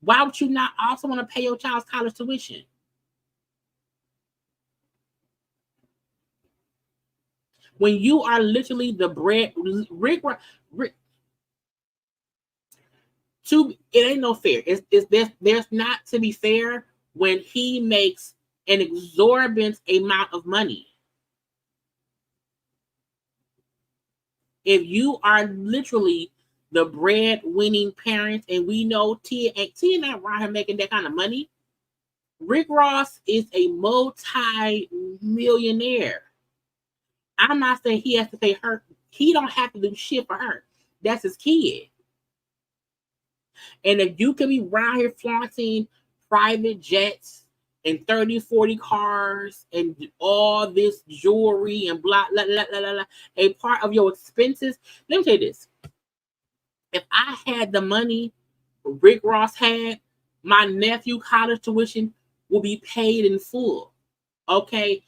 Why would you not also want to pay your child's college tuition? When you are literally the bread, Rick, it ain't no fair. There's not to be fair when he makes an exorbitant amount of money. If you are literally the bread-winning parents, and we know Tia not around here making that kind of money. Rick Ross is a multi-millionaire. I'm not saying he has to pay her. He don't have to do shit for her. That's his kid. And if you can be around here flaunting private jets and 30, 40 cars and all this jewelry and blah, blah, blah, blah, blah, a part of your expenses, let me tell you this. If I had the money Rick Ross had, my nephew college tuition will be paid in full. Okay?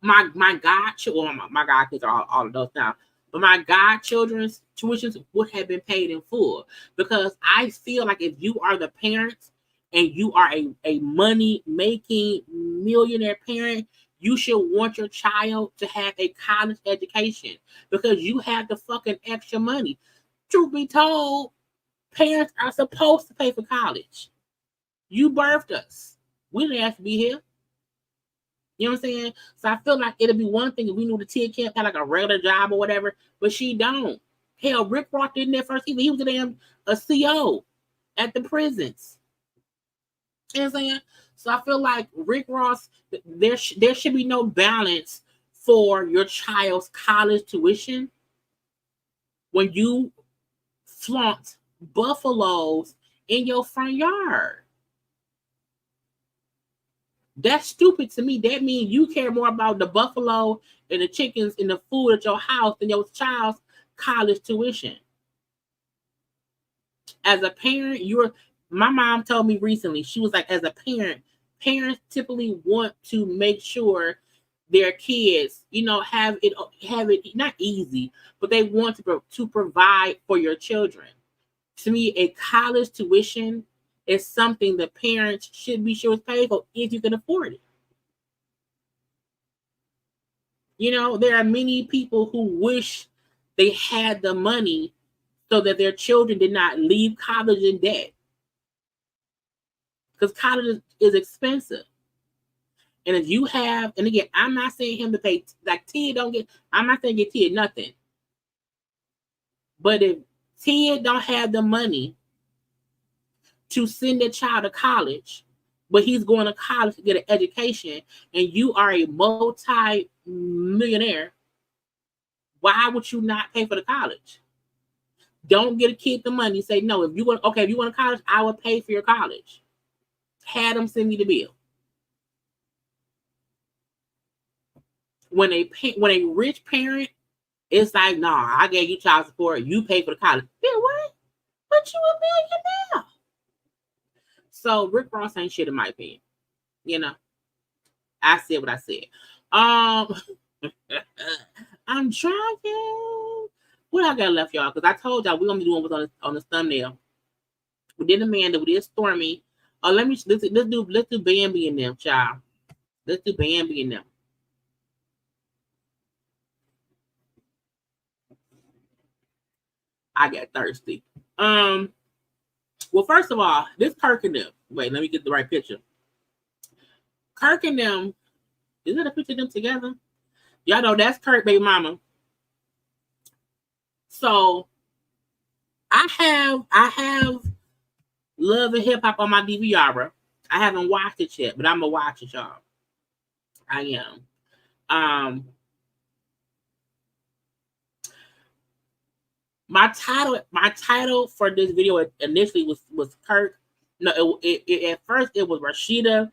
My godchildren, well, my godkids are all adults now, but my godchildren's tuitions would have been paid in full, because I feel like if you are the parents and you are a money-making millionaire parent, you should want your child to have a college education because you have the fucking extra money. Truth be told, parents are supposed to pay for college. You birthed us. We didn't have to be here. You know what I'm saying? So I feel like it'd be one thing if we knew the Tia Kemp had like a regular job or whatever, but she don't. Hell, Rick Ross didn't at first either. He was a CO at the prisons. You know what I'm saying? So I feel like Rick Ross, there should be no balance for your child's college tuition when you flaunt buffaloes in your front yard. That's stupid to me. That means you care more about the buffalo and the chickens and the food at your house than your child's college tuition. As a parent, my mom told me recently, she was like, as a parent, parents typically want to make sure their kids, have it not easy, but they want to provide for your children. To me, a college tuition is something the parents should be sure is paid for if you can afford it. There are many people who wish they had the money so that their children did not leave college in debt. Because college is expensive. And if you have, and again, I'm not saying him to pay, like Tia I'm not saying get Tia nothing. But if Tia don't have the money to send a child to college, but he's going to college to get an education, and you are a multi-millionaire, why would you not pay for the college? Don't get a kid the money. Say, no, if you want to college, I will pay for your college. Have them send me the bill. When a rich parent is like, nah, I gave you child support, you pay for the college. Then what? But you a millionaire. So Rick Ross ain't shit in my opinion. I said what I said. I'm trying. What I got left, y'all? Because I told y'all we're gonna be doing what's on this thumbnail. We did Amanda, we did Stormi. Let's do Bambi and them, child. Let's do Bambi and them. I got thirsty. Well, first of all, this Kirk and them. Wait, let me get the right picture. Kirk and them. Is that a picture of them together? Y'all know that's Kirk, baby mama. So I have Love and Hip Hop on my DVR. I haven't watched it yet, but I'm gonna watch it, y'all. I am. My title for this video initially was Kirk. No, at first it was Rasheeda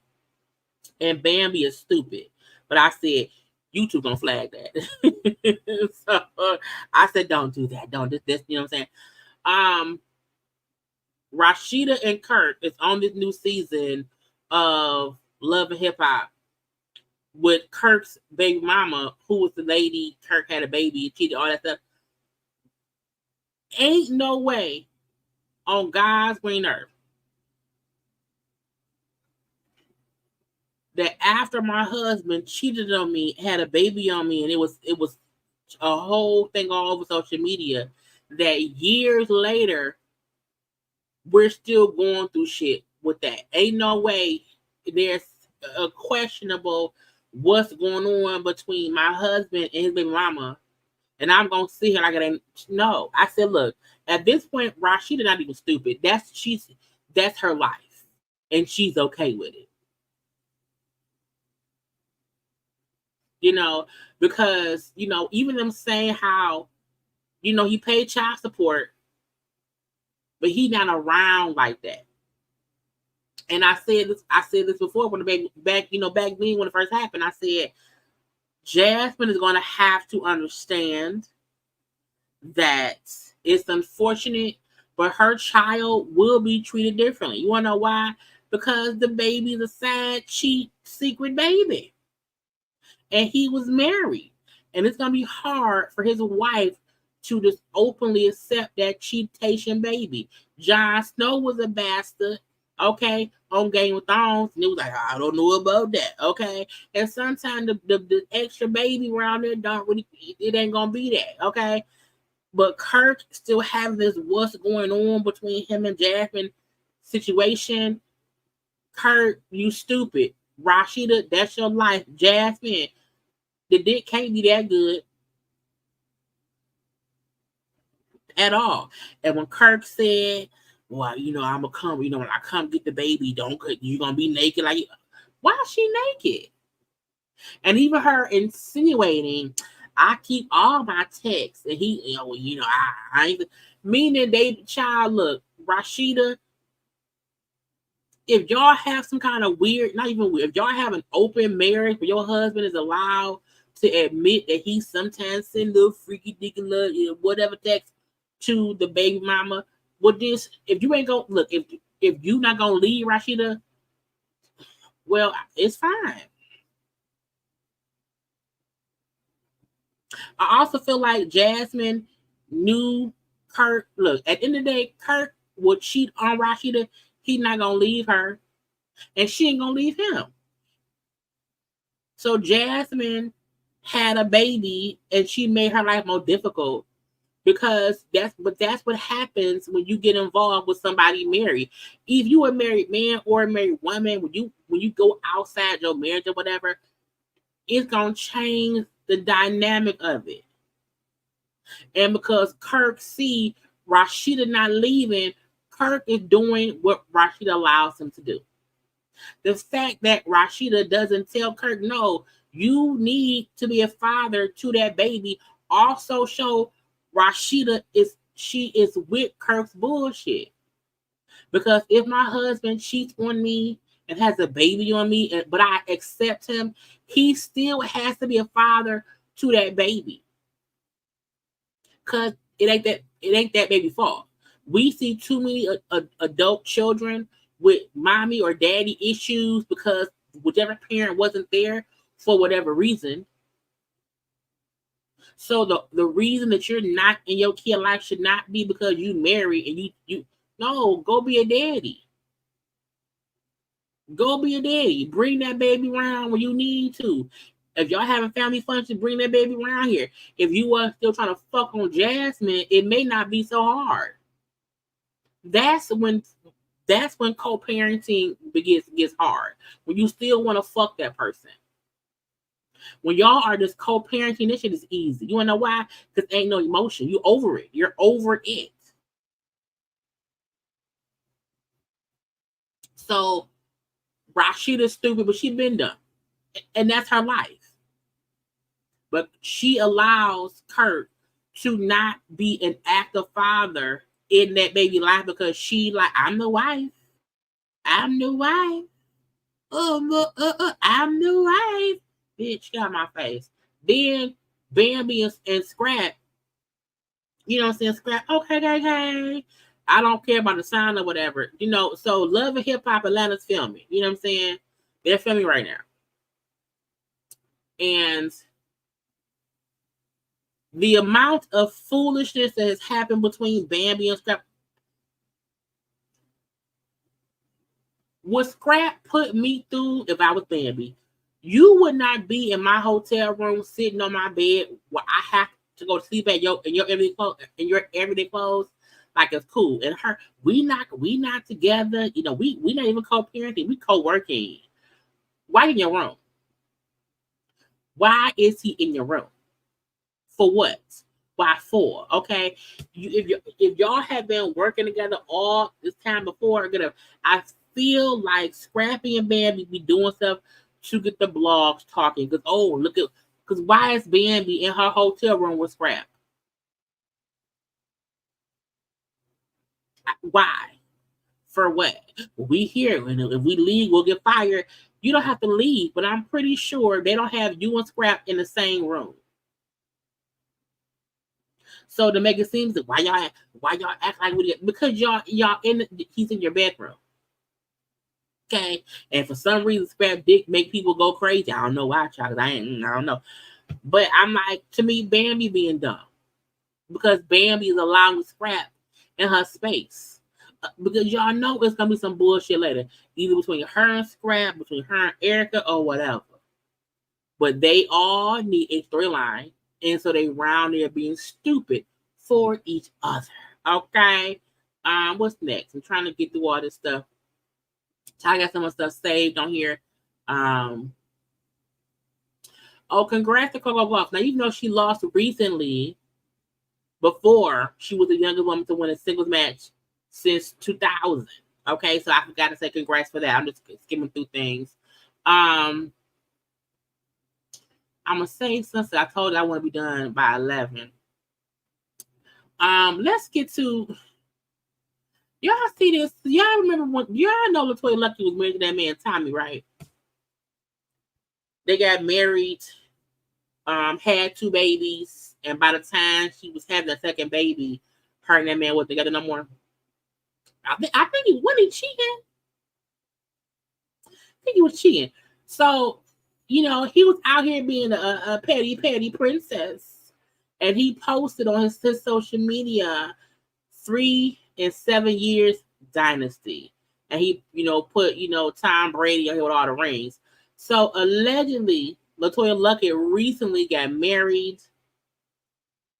and Bambi is stupid, but I said YouTube gonna flag that. So I said don't do that. Don't this. You know what I'm saying? Rasheeda and Kirk is on this new season of Love and Hip Hop with Kirk's baby mama, who was the lady Kirk had a baby, cheated, all that stuff. Ain't no way on God's green earth that after my husband cheated on me, had a baby on me, and it was a whole thing all over social media, that years later we're still going through shit with that. Ain't no way there's a questionable what's going on between my husband and his baby mama, and I'm gonna see her like it ain't. No, I said, look, at this point, Rasheeda not even stupid. That's her life, and she's okay with it. You know, because even them saying how he paid child support, but he not around like that. And I said this before when the baby back then when it first happened. I said Jasmine is going to have to understand that it's unfortunate, but her child will be treated differently. You want to know why? Because the baby's a sad, cheat, secret baby. And he was married. And it's going to be hard for his wife to just openly accept that cheatation baby. Jon Snow was a bastard, okay, on Game of Thrones. And it was like, I don't know about that, okay? And sometimes the extra baby around there it ain't going to be that, okay? But Kirk still having this what's going on between him and Jasmine situation. Kirk, you stupid. Rasheeda, that's your life. Jasmine, the dick can't be that good at all. And when Kirk said, well, I'm gonna come, when I come get the baby, you gonna be naked? Like, why is she naked? And even her insinuating, I keep all my texts, and he, I ain't, meaning child, look, Rasheeda, if y'all have some kind of weird, not even weird, if y'all have an open marriage where your husband is allowed to admit that he sometimes send little freaky dicky little whatever text to the baby mama, with this, if you ain't gonna look, if you not gonna leave Rasheeda, well, it's fine. I also feel like Jasmine knew Kirk. Look, at the end of the day, Kirk would cheat on Rasheeda. He's not gonna leave her, and she ain't gonna leave him. So Jasmine had a baby, and she made her life more difficult, because that's what happens when you get involved with somebody married. If you a married man or a married woman, when you go outside your marriage or whatever, it's gonna change the dynamic of it. And because Kirk see Rasheeda not leaving, Kirk is doing what Rasheeda allows him to do. The fact that Rasheeda doesn't tell Kirk, no, you need to be a father to that baby, also show Rasheeda is with Kirk's bullshit. Because if my husband cheats on me and has a baby on me, but I accept him, he still has to be a father to that baby. Because it ain't that baby fault. We see too many adult children with mommy or daddy issues because whichever parent wasn't there for whatever reason. So the reason that you're not in your kid life should not be because you married and you no, go be a daddy. Go be a daddy. Bring that baby around when you need to. If y'all having family function, bring that baby around here. If you are still trying to fuck on Jasmine, it may not be so hard. That's when co-parenting gets hard. When you still want to fuck that person. When y'all are just co-parenting, this shit is easy. You wanna know why? Because ain't no emotion. You over it. You're over it. So Rasheeda's stupid, but she been done. And that's her life. But she allows Kurt to not be an active father in that baby life because she like, I'm the wife. I'm the wife. I'm the wife. Bitch, get out my face. Then Bambi and Scrap, you know what I'm saying? Scrap, okay. I don't care about the sound or whatever. You know, so Love and Hip Hop Atlanta's filming. You know what I'm saying? They're filming right now. And the amount of foolishness that has happened between Bambi and Scrap. What Scrap put me through if I was Bambi, you would not be in my hotel room sitting on my bed where I have to go to sleep at your everyday clothes. Like it's cool. And her, we not together. You know, we not even co-parenting. We co-working. Why in your room? Why is he in your room? For what? Why for? Okay. If y'all have been working together all this time before, I feel like Scrappy and Bambi be doing stuff to get the blogs talking. Because why is Bambi in her hotel room with Scrap? Why? For what? We here, and if we leave, we'll get fired. You don't have to leave, but I'm pretty sure they don't have you and Scrap in the same room. So to make it seem that why y'all act like because y'all he's in your bedroom. Okay, and for some reason, Scrap dick make people go crazy. I don't know why, child. I don't know, but I'm like, to me, Bambi being dumb because Bambi is allowing Scrap in her space because y'all know it's gonna be some bullshit later, either between her and Scrap, between her and Erica, or whatever. But they all need a storyline, and so they round there being stupid for each other. Okay, what's next? I'm trying to get through all this stuff. I got some of stuff saved on here. Oh, congrats to Coco Gauff. Now, you know she lost recently before she was the youngest woman to win a singles match since 2000. Okay, so I forgot to say congrats for that. I'm just skimming through things. I'm going to say something. I told you I want to be done by 11. Let's get to... Y'all see this? Y'all remember when... Y'all know LaToya Lucky was married to that man, Tommy, right? They got married, had 2 babies, and by the time she was having the second baby, her and that man wasn't together no more. I think he wasn't cheating. I think he was cheating. So, you know, he was out here being a petty princess, and he posted on his social media 3 and 7 years dynasty, and he, you know, put, you know, Tom Brady on here with all the rings. So allegedly, LaToya Luckett recently got married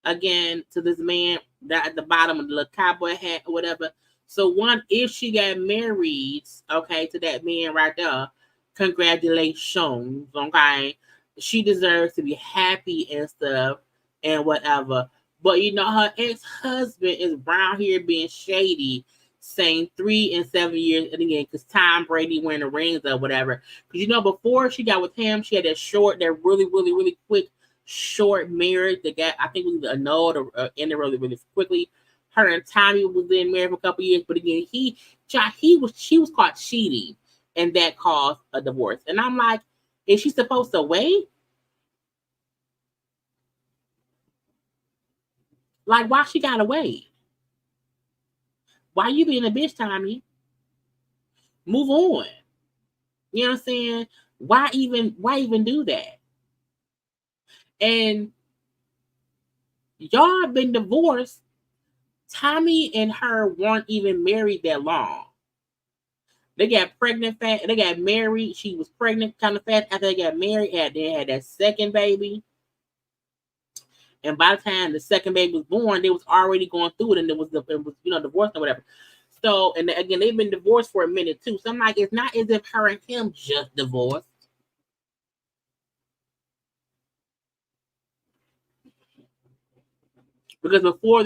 again to this man that at the bottom of the little cowboy hat or whatever. So one, if she got married, okay, to that man right there, congratulations, okay? She deserves to be happy and stuff and whatever. But you know, her ex-husband is brown here being shady, saying 3 and 7 years, and again, because Tom Brady wearing the rings or whatever. Because you know, before she got with him, she had that really quick short marriage that got, I think it was annulled or ended really quickly. Her and Tommy was in married for a couple years, but again, she was caught cheating, and that caused a divorce. And I'm like, is she supposed to wait? Like, why she gotta wait? Why you being a bitch, Tommy? Move on. You know what I'm saying? Why even do that? And y'all been divorced. Tommy and her weren't even married that long. They got pregnant fast. They got married. She was pregnant kind of fast after they got married. They had that second baby. And by the time the second baby was born, they was already going through it, and it was you know, divorced or whatever. So, and again, they've been divorced for a minute too. So I'm like, it's not as if her and him just divorced. Because before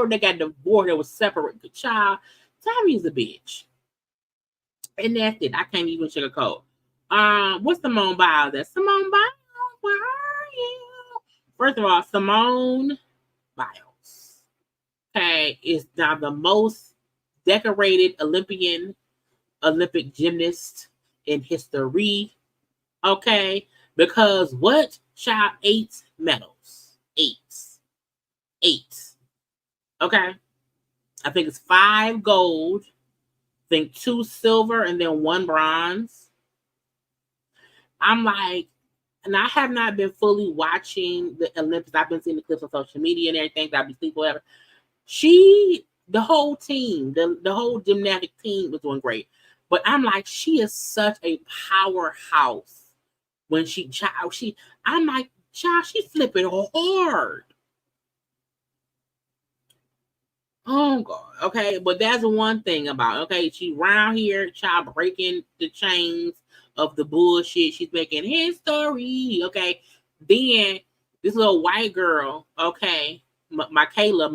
they got divorced, they was separate. The child, Tommy's a bitch. And that's it. I can't even sugarcoat. What's Simone Biles? That Simone Biles, where are you? First of all, Simone Biles, okay, is now the most decorated Olympic gymnast in history. Okay, because what? Child, 8 medals. Eight. Okay, I think it's 5 gold. I think 2 silver and then 1 bronze. I'm like, and I have not been fully watching the Olympics. I've been seeing the clips on social media and everything. I've been sleeping, whatever. The whole team, the whole gymnastic team was doing great. But I'm like, she is such a powerhouse. When I'm like, child, she's flipping hard. Oh God, okay, but that's one thing about okay. She round here, child, breaking the chains of the bullshit. She's making history, okay. Then this little white girl, okay, Michaela,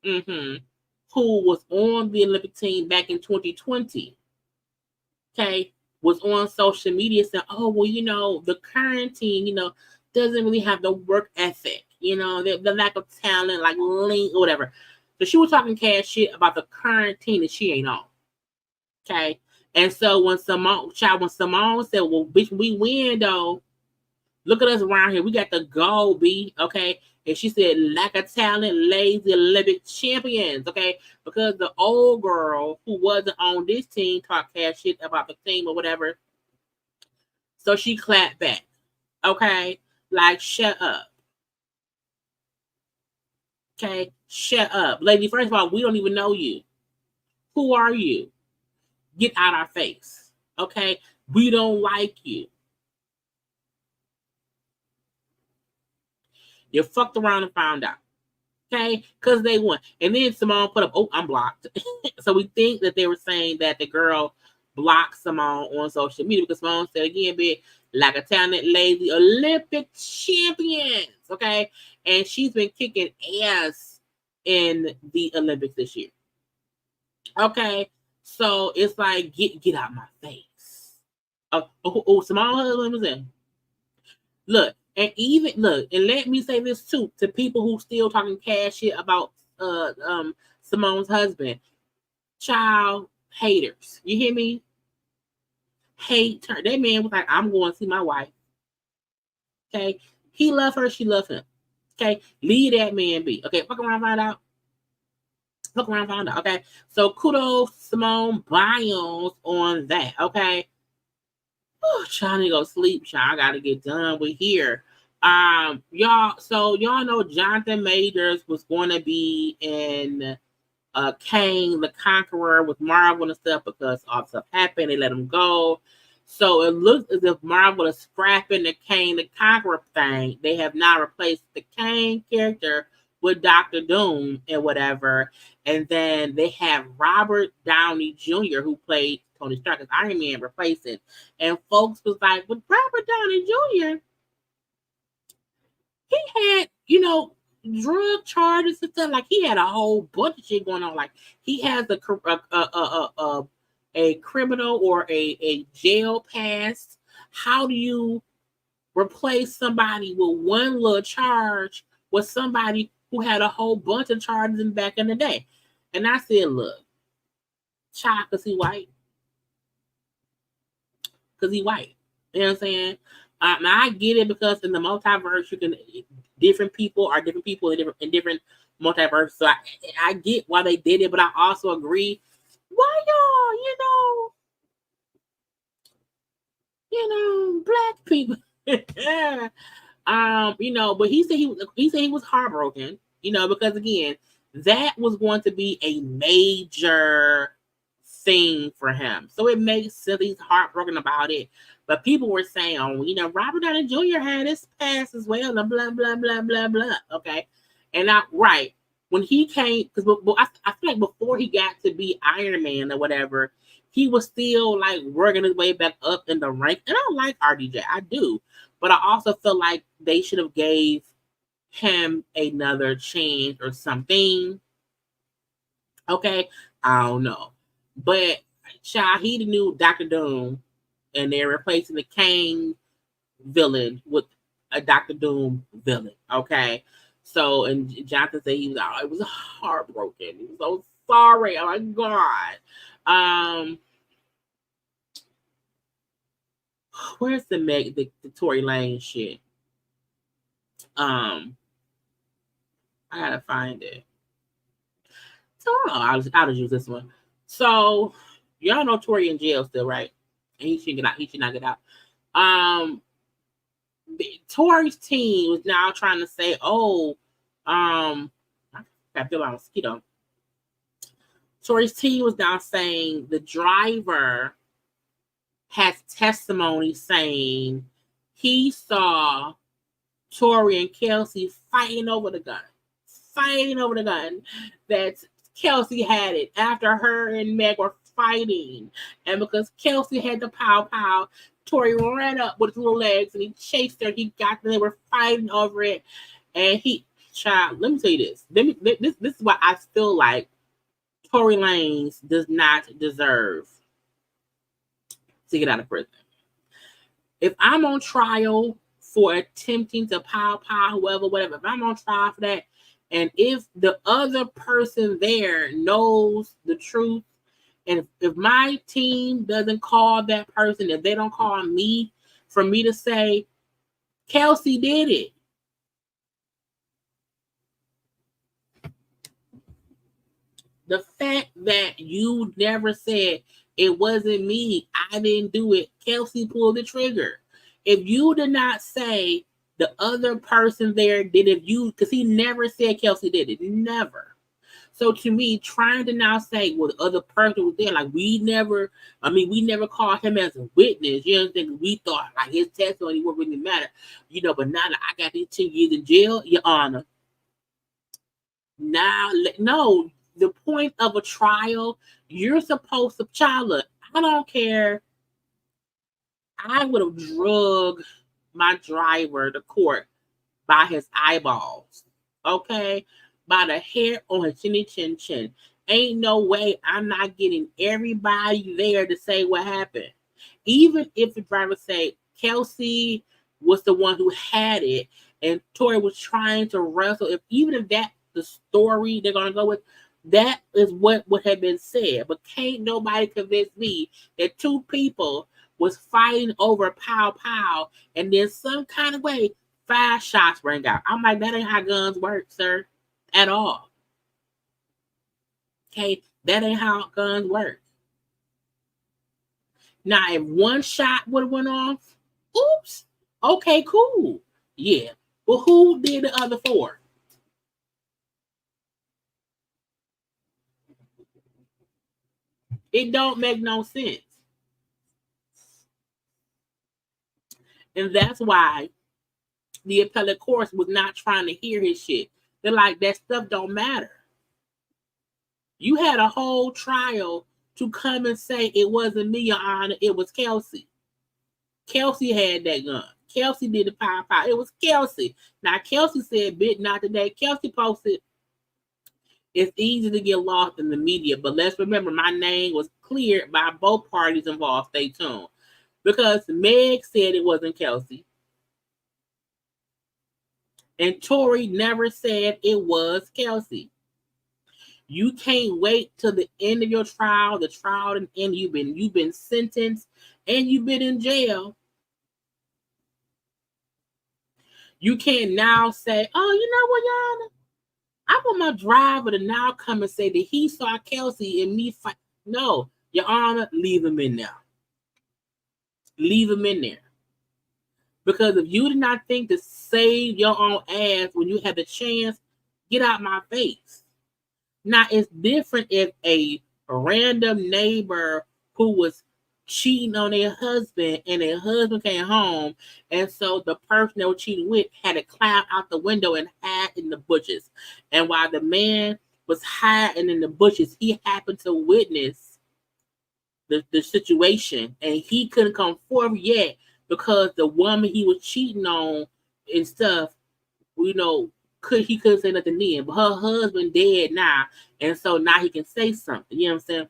who was on the Olympic team back in 2020, okay, was on social media saying, "Oh well, the current team, doesn't really have the work ethic." The lack of talent, like lean or whatever. So she was talking cash shit about the current team that she ain't on. Okay. And so when Simone said, well, bitch, we win though. Look at us around here. We got the gold, B. Okay. And she said, lack of talent, lazy Olympic champions. Okay. Because the old girl who wasn't on this team talked cash shit about the team or whatever. So she clapped back. Okay. Like, shut up. Okay, shut up. Lady, first of all, we don't even know you. Who are you? Get out our face. Okay? We don't like you. You fucked around and found out. Okay? Because they won. And then Simone put up, oh, I'm blocked. So we think that they were saying that the girl blocked Simone on social media because Simone said again, bitch, like a talented, lazy Olympic champions. Okay? And she's been kicking ass in the Olympics this year. Okay, so it's like get out my face. Simone husband was in. Look, and let me say this too to people who still talking cash shit about Simone's husband. Child haters. You hear me? Hate her. That man was like, I'm going to see my wife. Okay. He loved her, she loved him. Okay. Leave that man be. Okay, fuck around, find out. Okay. So kudos Simone Biles on that. Okay. Oh, trying to go sleep, child. I gotta get done with here. Y'all know Jonathan Majors was going to be in Kang the Conqueror with Marvel and stuff because all stuff happened. They let him go. So it looks as if Marvel is scrapping the Kang the Conqueror thing. They have now replaced the Kang character with Dr. Doom and whatever. And then they have Robert Downey Jr., who played Tony Stark as Iron Man, replacing. And folks was like, with Robert Downey Jr., he had, drug charges and stuff. Like, he had a whole bunch of shit going on. Like, he has a criminal or a jail pass. How do you replace somebody with one little charge with somebody who had a whole bunch of charges in back in the day? And I said, look, child, because he white. Because he white. You know what I'm saying? Now I get it because in the multiverse, different people are different people in different multiverses. So I get why they did it, but I also agree. Why y'all, black people. But he said he was heartbroken, because again, that was going to be a major thing for him. So it makes sense he's heartbroken about it. But people were saying, Robert Downey Jr. had his pass as well, and blah, blah, blah, blah, blah. Okay. And when he came, because I feel like before he got to be Iron Man or whatever, he was still like working his way back up in the rank. And I like RDJ, I do. But I also feel like they should have gave him another chance or something. Okay, I don't know. But child, he the new Dr. Doom, and they're replacing the Kane villain with a Dr. Doom villain. Okay. So and Jonathan said he was it was heartbroken. He was so sorry. Oh my god. Where's the Tory Lane shit? I gotta find it. So I'll just use this one. So y'all know Tory in jail still, right? And he should get out. He should not get out. Tory's team was now trying to say, oh, I feel like a mosquito. Tory's team was now saying the driver has testimony saying he saw Tory and Kelsey fighting over the gun. That Kelsey had it after her and Meg were fighting. And because Kelsey had the pow, Tory ran up with his little legs and he chased her. He got them. They were fighting over it. And child, let me tell you this. This is what I feel like Tory Lanez does not deserve to get out of prison. If I'm on trial for attempting to pow, whoever, whatever, if I'm on trial for that, and if the other person there knows the truth, and if my team doesn't call that person, if they don't call me for me to say, Kelsey did it. The fact that you never said, it wasn't me, I didn't do it, Kelsey pulled the trigger. If you did not say the other person there did it, because he never said Kelsey did it, never. So to me, trying to now say, well, the other person was there, like we never called him as a witness. You know what I'm saying? We thought like his testimony wouldn't really matter. But now that I got these 10 years in jail, Your Honor. Now, no, the point of a trial, you're supposed to, child, I don't care. I would have drugged my driver to court by his eyeballs, okay? By the hair on his chin. Ain't no way I'm not getting everybody there to say what happened. Even if the driver say Kelsey was the one who had it and Tory was trying to wrestle, even if that's the story they're going to go with, that is what would have been said. But can't nobody convince me that two people was fighting over pow, and then some kind of way 5 shots rang out. I'm like, that ain't how guns work, sir, at all. Okay, that ain't how guns work. Now, if one shot would have went off, oops, okay, cool, yeah. But who did the other 4? It don't make no sense. And that's why the appellate court was not trying to hear his shit. They're like, that stuff don't matter. You had a whole trial to come and say it wasn't me, Your Honor, it was Kelsey. Kelsey had that gun. Kelsey did the pow. It was Kelsey. Now, Kelsey said, bit not today. Kelsey posted, it's easy to get lost in the media, but let's remember my name was cleared by both parties involved. Stay tuned. Because Meg said it wasn't Kelsey. And Tory never said it was Kelsey. You can't wait till the end of your trial. The trial and end. You've been sentenced and you've been in jail. You can't now say, oh, you know what, Your Honor? I want my driver to now come and say that he saw Kelsey and me fight. No, Your Honor, leave him in there. Leave him in there. Because if you did not think to save your own ass when you had the chance, get out my face. Now, it's different if a random neighbor who was cheating on their husband and their husband came home, and so the person they were cheating with had to climb out the window and hide in the bushes. And while the man was hiding in the bushes, he happened to witness the situation, and he couldn't come forward yet because the woman he was cheating on and stuff, he couldn't say nothing then. But her husband dead now, and so now he can say something. You know what I'm saying?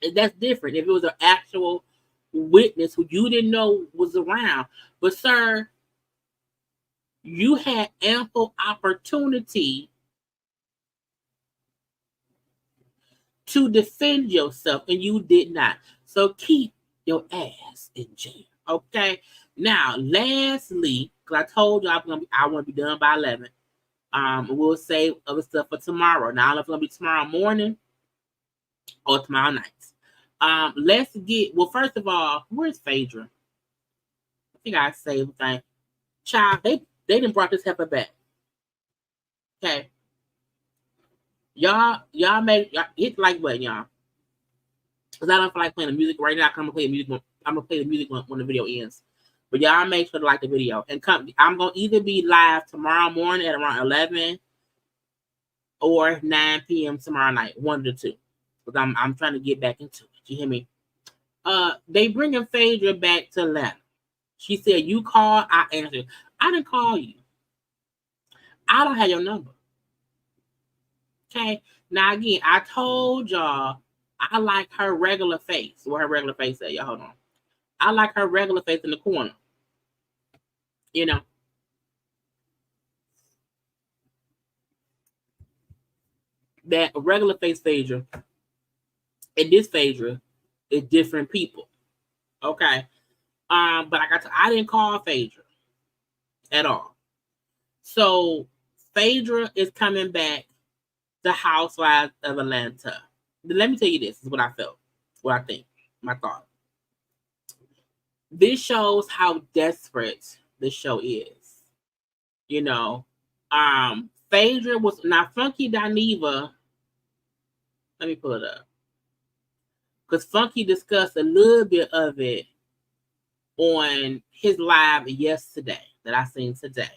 And that's different. If it was an actual witness who you didn't know was around. But sir, you had ample opportunity to defend yourself, and you did not. So keep your ass in jail. Okay. Now, lastly, because I told you I want to be done by 11. We'll save other stuff for tomorrow. Now, I don't know if it's gonna be tomorrow morning or tomorrow night. Let's get. Well, first of all, where's Phaedra? I think I saved the thing. Child, they didn't brought this heifer back. Okay. Y'all make hit like button, y'all. Because I don't feel like playing the music right now. I'm gonna play the music. I'm gonna play the music when the video ends. But y'all make sure to like the video and come. I'm gonna either be live tomorrow morning at around 11 or 9 p.m. tomorrow night, 1 to 2. Because I'm trying to get back into it. You hear me? They bringing Phaedra back to Atlanta. She said, "You called, I answered. I didn't call you. I don't have your number." Okay. Now again, I told y'all I like her regular face. Where her regular face at? Y'all hold on. I like her regular face in the corner. You know. That regular face Phaedra and this Phaedra is different people. Okay. But I didn't call Phaedra at all. So Phaedra is coming back to Housewives of Atlanta. Let me tell you this is what I felt, what I think, my thought. This shows how desperate the show is. You know, Phaedra was now Funky Dineva. Let me pull it up. Because Funky discussed a little bit of it on his live yesterday that I seen today.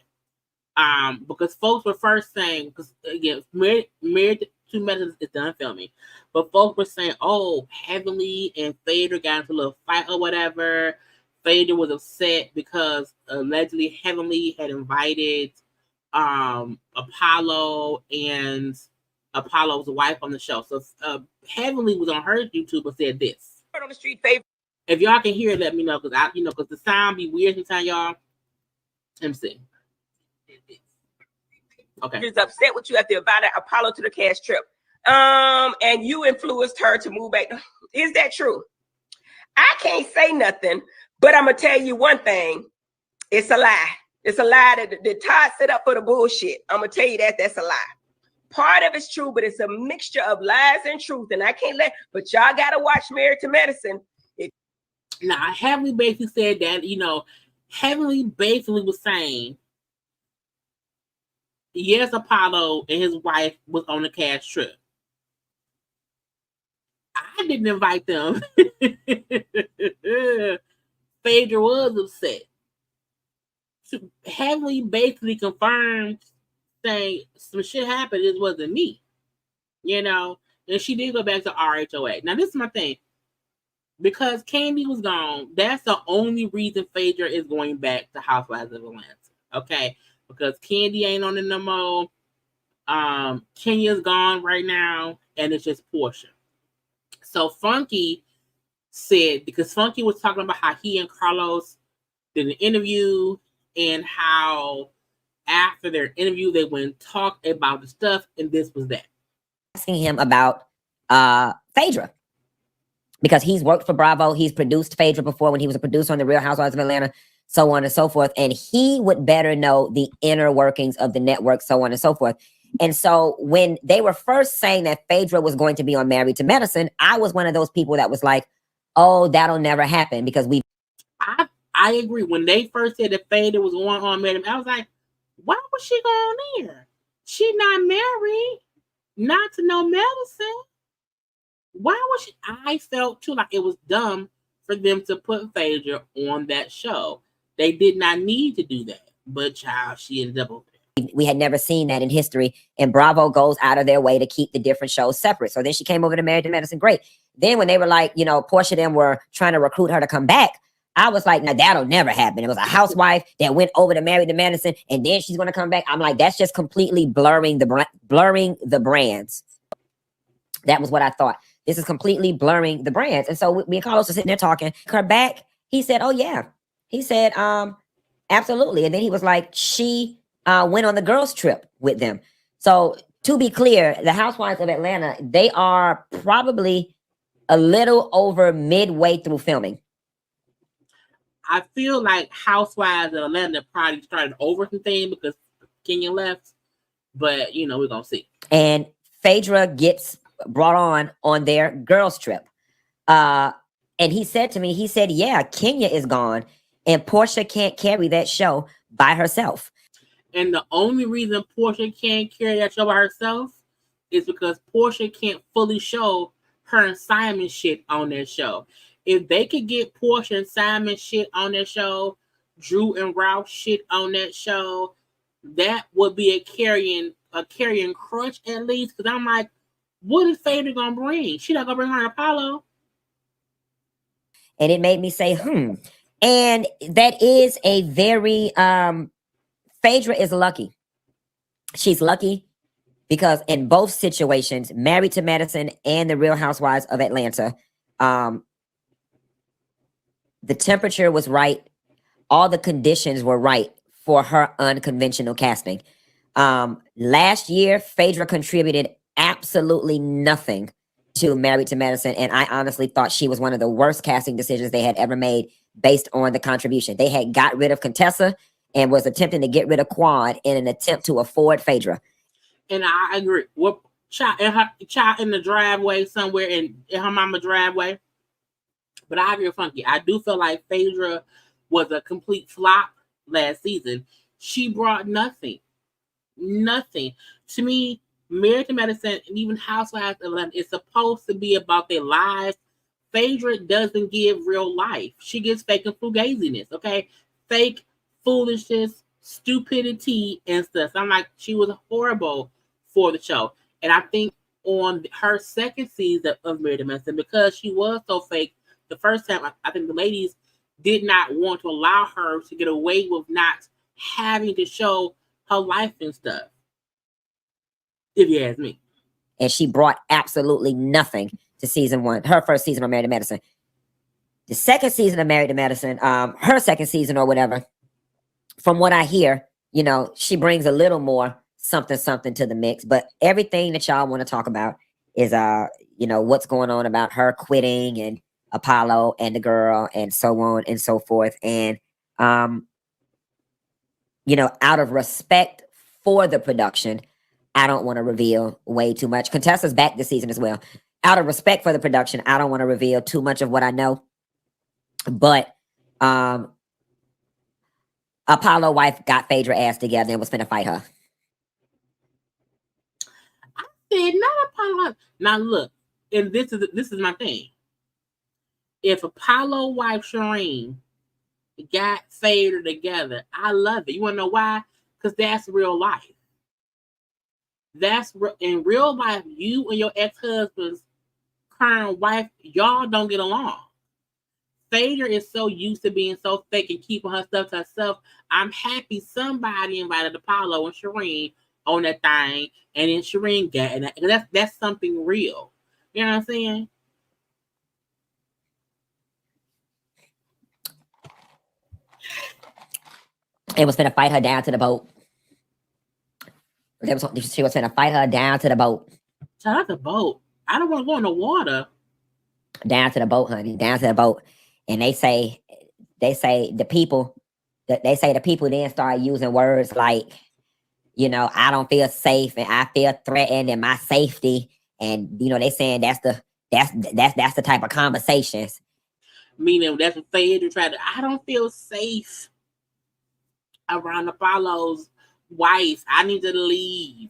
Because folks were first saying, because again, Married to Medicine is done filming, but folks were saying, oh, Heavenly and Phaedra got into a little fight or whatever. Phaedra was upset because allegedly Heavenly had invited Apollo and Apollo's wife on the show. So Heavenly was on her YouTube and said this. On the street, Phaedra. If y'all can hear it, let me know, because because the sound be weird sometimes, y'all. Let me see. Okay. She's upset with you after inviting Apollo to the cash trip. And you influenced her to move back. Is that true? I can't say nothing, but I'm gonna tell you one thing. It's a lie. It's a lie that Todd set up for the bullshit. I'm gonna tell you that's a lie. Part of it's true, but it's a mixture of lies and truth. And I can't but y'all gotta watch Married to Medicine. Now, Heavenly basically said that, Heavenly basically was saying, yes, Apollo and his wife was on the cash trip. I didn't invite them. Phaedra was upset. So Heavenly basically confirmed, saying some shit happened. It wasn't me. And she did go back to RHOA. Now, this is my thing. Because Kandi was gone, that's the only reason Phaedra is going back to Housewives of Atlanta. Okay? Because Kandi ain't on it no more. Kenya's gone right now, and it's just Portia. So Funky said, because Funky was talking about how he and Carlos did an interview, and how after their interview they went and talked about the stuff, and this was that. Asking him about Phaedra. Because he's worked for Bravo, he's produced Phaedra before when he was a producer on The Real Housewives of Atlanta, so on and so forth. And he would better know the inner workings of the network, so on and so forth. And so when they were first saying that Phaedra was going to be on Married to Medicine, I was one of those people that was like, oh, that'll never happen, because I agree. When they first said that Phaedra was on Married, I was like, why was she going there? She not married, not to no medicine. Why was she? I felt too like it was dumb for them to put Phaedra on that show. They did not need to do that. But child, she ended up over there. We had never seen that in history. And Bravo goes out of their way to keep the different shows separate. So then she came over to Married to Medicine. Great. Then when they were like, Portia them were trying to recruit her to come back, I was like, now that'll never happen. It was a housewife that went over to marry the Madison, and then she's gonna come back. I'm like, that's just completely blurring the brands. That was what I thought. This is completely blurring the brands. And so me and Carlos were sitting there talking. Her back, he said, oh yeah. He said, absolutely. And then he was like, she went on the girls' trip with them. So to be clear, the Housewives of Atlanta, they are probably a little over midway through filming. I feel like Housewives of Atlanta probably started over some things because Kenya left. But, you know, we're going to see. And Phaedra gets brought on their girls' trip. And he said to me, he said, yeah, Kenya is gone. And Portia can't carry that show by herself. And the only reason Portia can't carry that show by herself is because Portia can't fully show her and Simon shit on that show. If they could get Portia and Simon shit on that show, Drew and Ralph shit on that show, that would be a carrying crutch at least. Because I'm like, what is Phaedra gonna bring? She not gonna bring her an Apollo. And it made me say, And that is a very Phaedra is lucky. She's lucky because in both situations, Married to Madison and The Real Housewives of Atlanta, the temperature was right. All the conditions were right for her unconventional casting. Last year, Phaedra contributed absolutely nothing to Married to Madison, and I honestly thought she was one of the worst casting decisions they had ever made based on the contribution. They had got rid of Contessa and was attempting to get rid of Quad in an attempt to afford Phaedra. And I agree. What child in the driveway somewhere in her mama's driveway. But I agree with Funky. I do feel like Phaedra was a complete flop last season. She brought nothing. Nothing. To me, Married to Madison and even Housewives of Atlanta is supposed to be about their lives. Phaedra doesn't give real life. She gives fake and fugaziness, okay? Fake foolishness, stupidity, and stuff. So I'm like, she was horrible for the show. And I think on her second season of Married to Madison, because she was so fake the first time, I think the ladies did not want to allow her to get away with not having to show her life and stuff. If you ask me. And she brought absolutely nothing to season one, her first season of Married to Madison. The second season of Married to Madison, her second season or whatever, from what I hear, you know, she brings a little more something to the mix. But everything that y'all want to talk about is, you know, what's going on about her quitting and Apollo and the girl and so on and so forth. And, you know, out of respect for the production, I don't want to reveal way too much. Contessa's back this season as well. Out of respect for the production, I don't want to reveal too much of what I know. But Apollo wife got Phaedra ass together and was finna fight her. I said not Apollo. Now look, and this is my thing. If Apollo wife Shireen got Phaedra together, I love it. You want to know why? Because that's real life. That's in real life. You and your ex-husband's current wife, y'all don't get along. Phaedra is so used to being so fake and keeping her stuff to herself. I'm happy somebody invited Apollo and Shireen on that thing, and then Shireen got it. That's something real. You know what I'm saying? They was finna fight her down to the boat. She was finna fight her down to the boat. Shout out the boat. I don't want to go in the water. Down to the boat, honey. Down to the boat. And they say the people then start using words like, you know, I don't feel safe and I feel threatened in my safety. And, you know, they saying that's the type of conversations. Meaning that's what Phaedra tried to, I don't feel safe around Apollo's wife. I need to leave.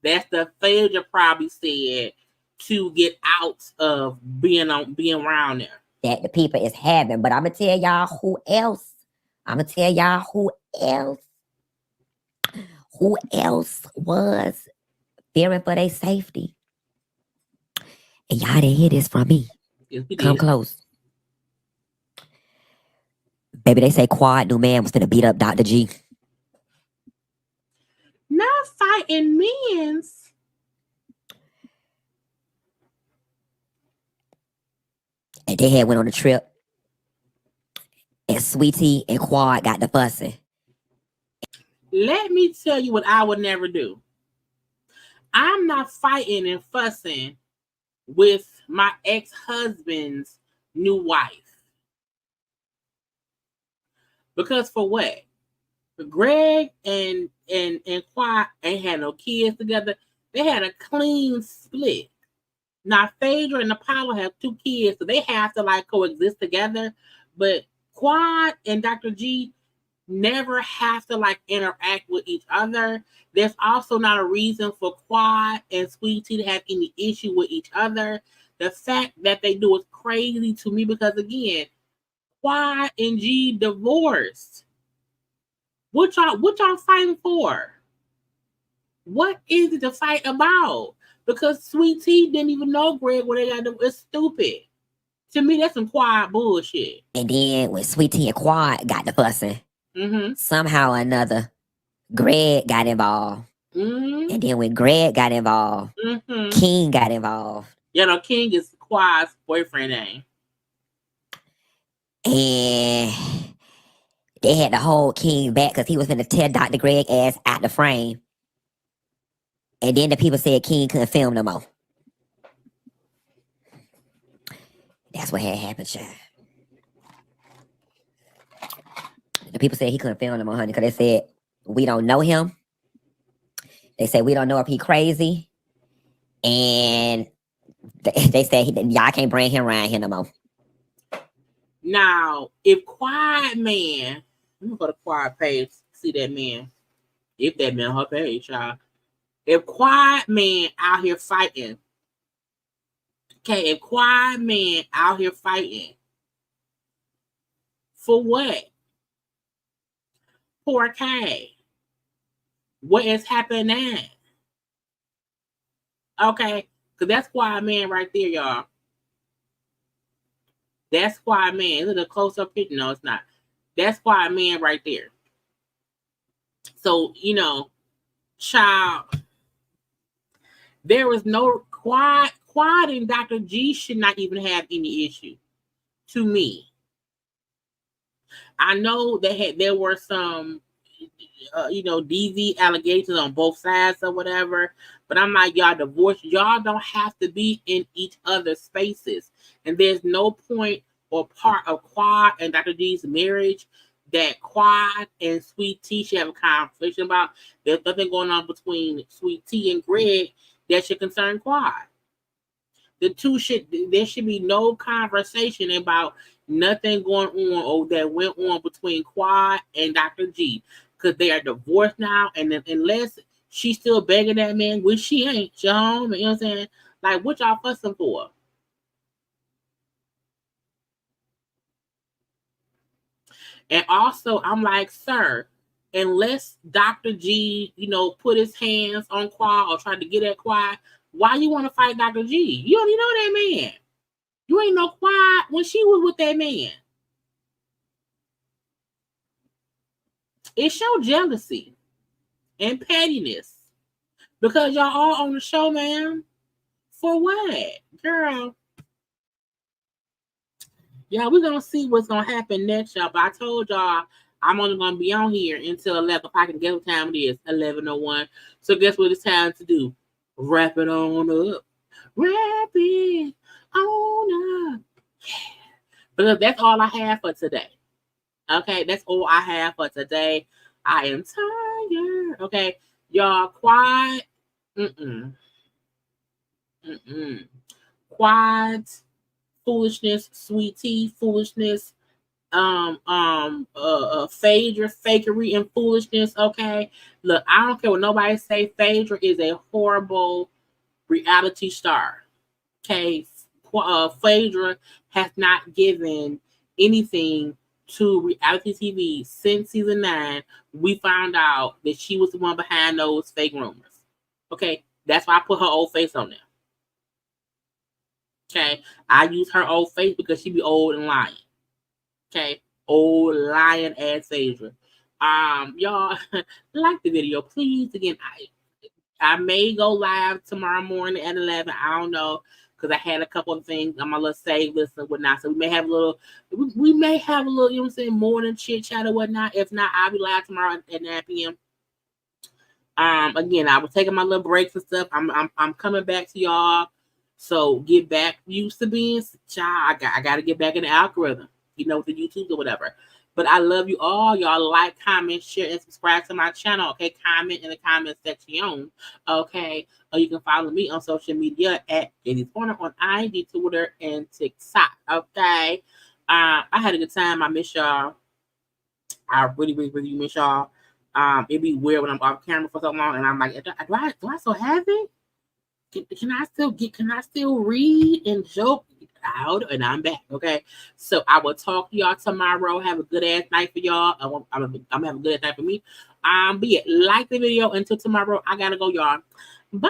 That's the Phaedra probably said to get out of being around there. That the people is having. But I'm gonna tell y'all who else. Who else was fearing for their safety? And y'all didn't hear this from me. Yes, Come close. Baby, they say Quad new man was finna beat up Dr. G. Not fighting men's. And they had went on a trip. And Sweetie and Quad got the fussing. Let me tell you what I would never do. I'm not fighting and fussing with my ex-husband's new wife. Because for what? Greg and Quad ain't had no kids together. They had a clean split. Now Phaedra and Apollo have 2 kids, so they have to like coexist together. But Quad and Dr. G never have to like interact with each other. There's also not a reason for Quad and Sweetie to have any issue with each other. The fact that they do is crazy to me because again, Quad and G divorced. What y'all fighting for? What is it to fight about? Because Sweet Tea didn't even know Greg what they got to do. It's stupid. To me, that's some quiet bullshit. And then when Sweet Tea and Quad got the fussing, somehow or another, Greg got involved. And then when Greg got involved, King got involved. You know, King is Quad's boyfriend name. And they had to hold King back because he was going to tear Dr. Greg ass out the frame. And then the people said King couldn't film no more. That's what had happened, child. The people said he couldn't film no more, honey, because they said, we don't know him. They said, we don't know if he crazy. And they said, y'all can't bring him around here no more. Now, if Quiet Man, let me go to Quiet page, see that man. If that man on her page, y'all. If Quiet Man out here fighting, okay, if Quiet Man out here fighting, for what? Poor K. What is happening now? Okay, because that's Quiet Man right there, y'all. That's Quiet Man. Is it a close-up picture? No, it's not. That's Quiet Man right there. So, you know, child, there was no Quad and Dr. G should not even have any issue to me. I know there were some, DV allegations on both sides or whatever, but I'm like, y'all divorced. Y'all don't have to be in each other's spaces. And there's no point or part of Quad and Dr. G's marriage that Quad and Sweet Tea should have a conversation about. There's nothing going on between Sweet Tea and Greg that should concern Quad. There should be no conversation about nothing going on or that went on between Quad and Dr. G because they are divorced now. And unless she's still begging that man, which she ain't, you know what I'm saying? Like, what y'all fussing for? And also, I'm like, sir, unless Dr. G, put his hands on Quad or tried to get at Quad, why you want to fight Dr. G? You don't even know that man. You ain't know Quad when she was with that man. It showed jealousy and pettiness because y'all all on the show, man. For what? Girl. Yeah, we're going to see what's going to happen next, y'all. But I told y'all I'm only going to be on here until 11. If I can guess what time it is, 11:01. So guess what it's time to do? Wrap it on up. Wrap it on up. Yeah. Because that's all I have for today. Okay, that's all I have for today. I am tired. Okay, y'all, quiet. Quiet. Foolishness, Sweet Tea, foolishness, Phaedra, fakery, and foolishness. Okay, look, I don't care what nobody say. Phaedra is a horrible reality star. Okay, Phaedra has not given anything to reality TV since season 9. We found out that she was the one behind those fake rumors. Okay, that's why I put her old face on there. Okay, I use her old face because she be old and lying. Okay, old lion ass Phaedra. Y'all like the video, please. Again, I may go live tomorrow morning at 11. I don't know, because I had a couple of things on my little save list and whatnot. So we may have a little, you know what I'm saying, morning chit chat or whatnot. If not, I'll be live tomorrow at 9 p.m. Again, I was taking my little breaks and stuff. I'm coming back to y'all. So get back used to being child. I got to get back in the algorithm, you know, with the YouTube or whatever. But I love you all. Y'all like, comment, share, and subscribe to my channel. Okay, comment in the comment section. Okay, or you can follow me on social media at JayLeesCorner on IG, Twitter, and TikTok. Okay, I had a good time. I miss y'all. I really, really, really miss y'all. It'd be weird when I'm off camera for so long, and I'm like, do I still have it? Can I still read and joke out? And I'm back. Okay. So I will talk to y'all tomorrow. Have a good ass night for y'all. I'm gonna have a good ass night for me. But yeah, like the video. Until tomorrow, I gotta go, y'all. Bye.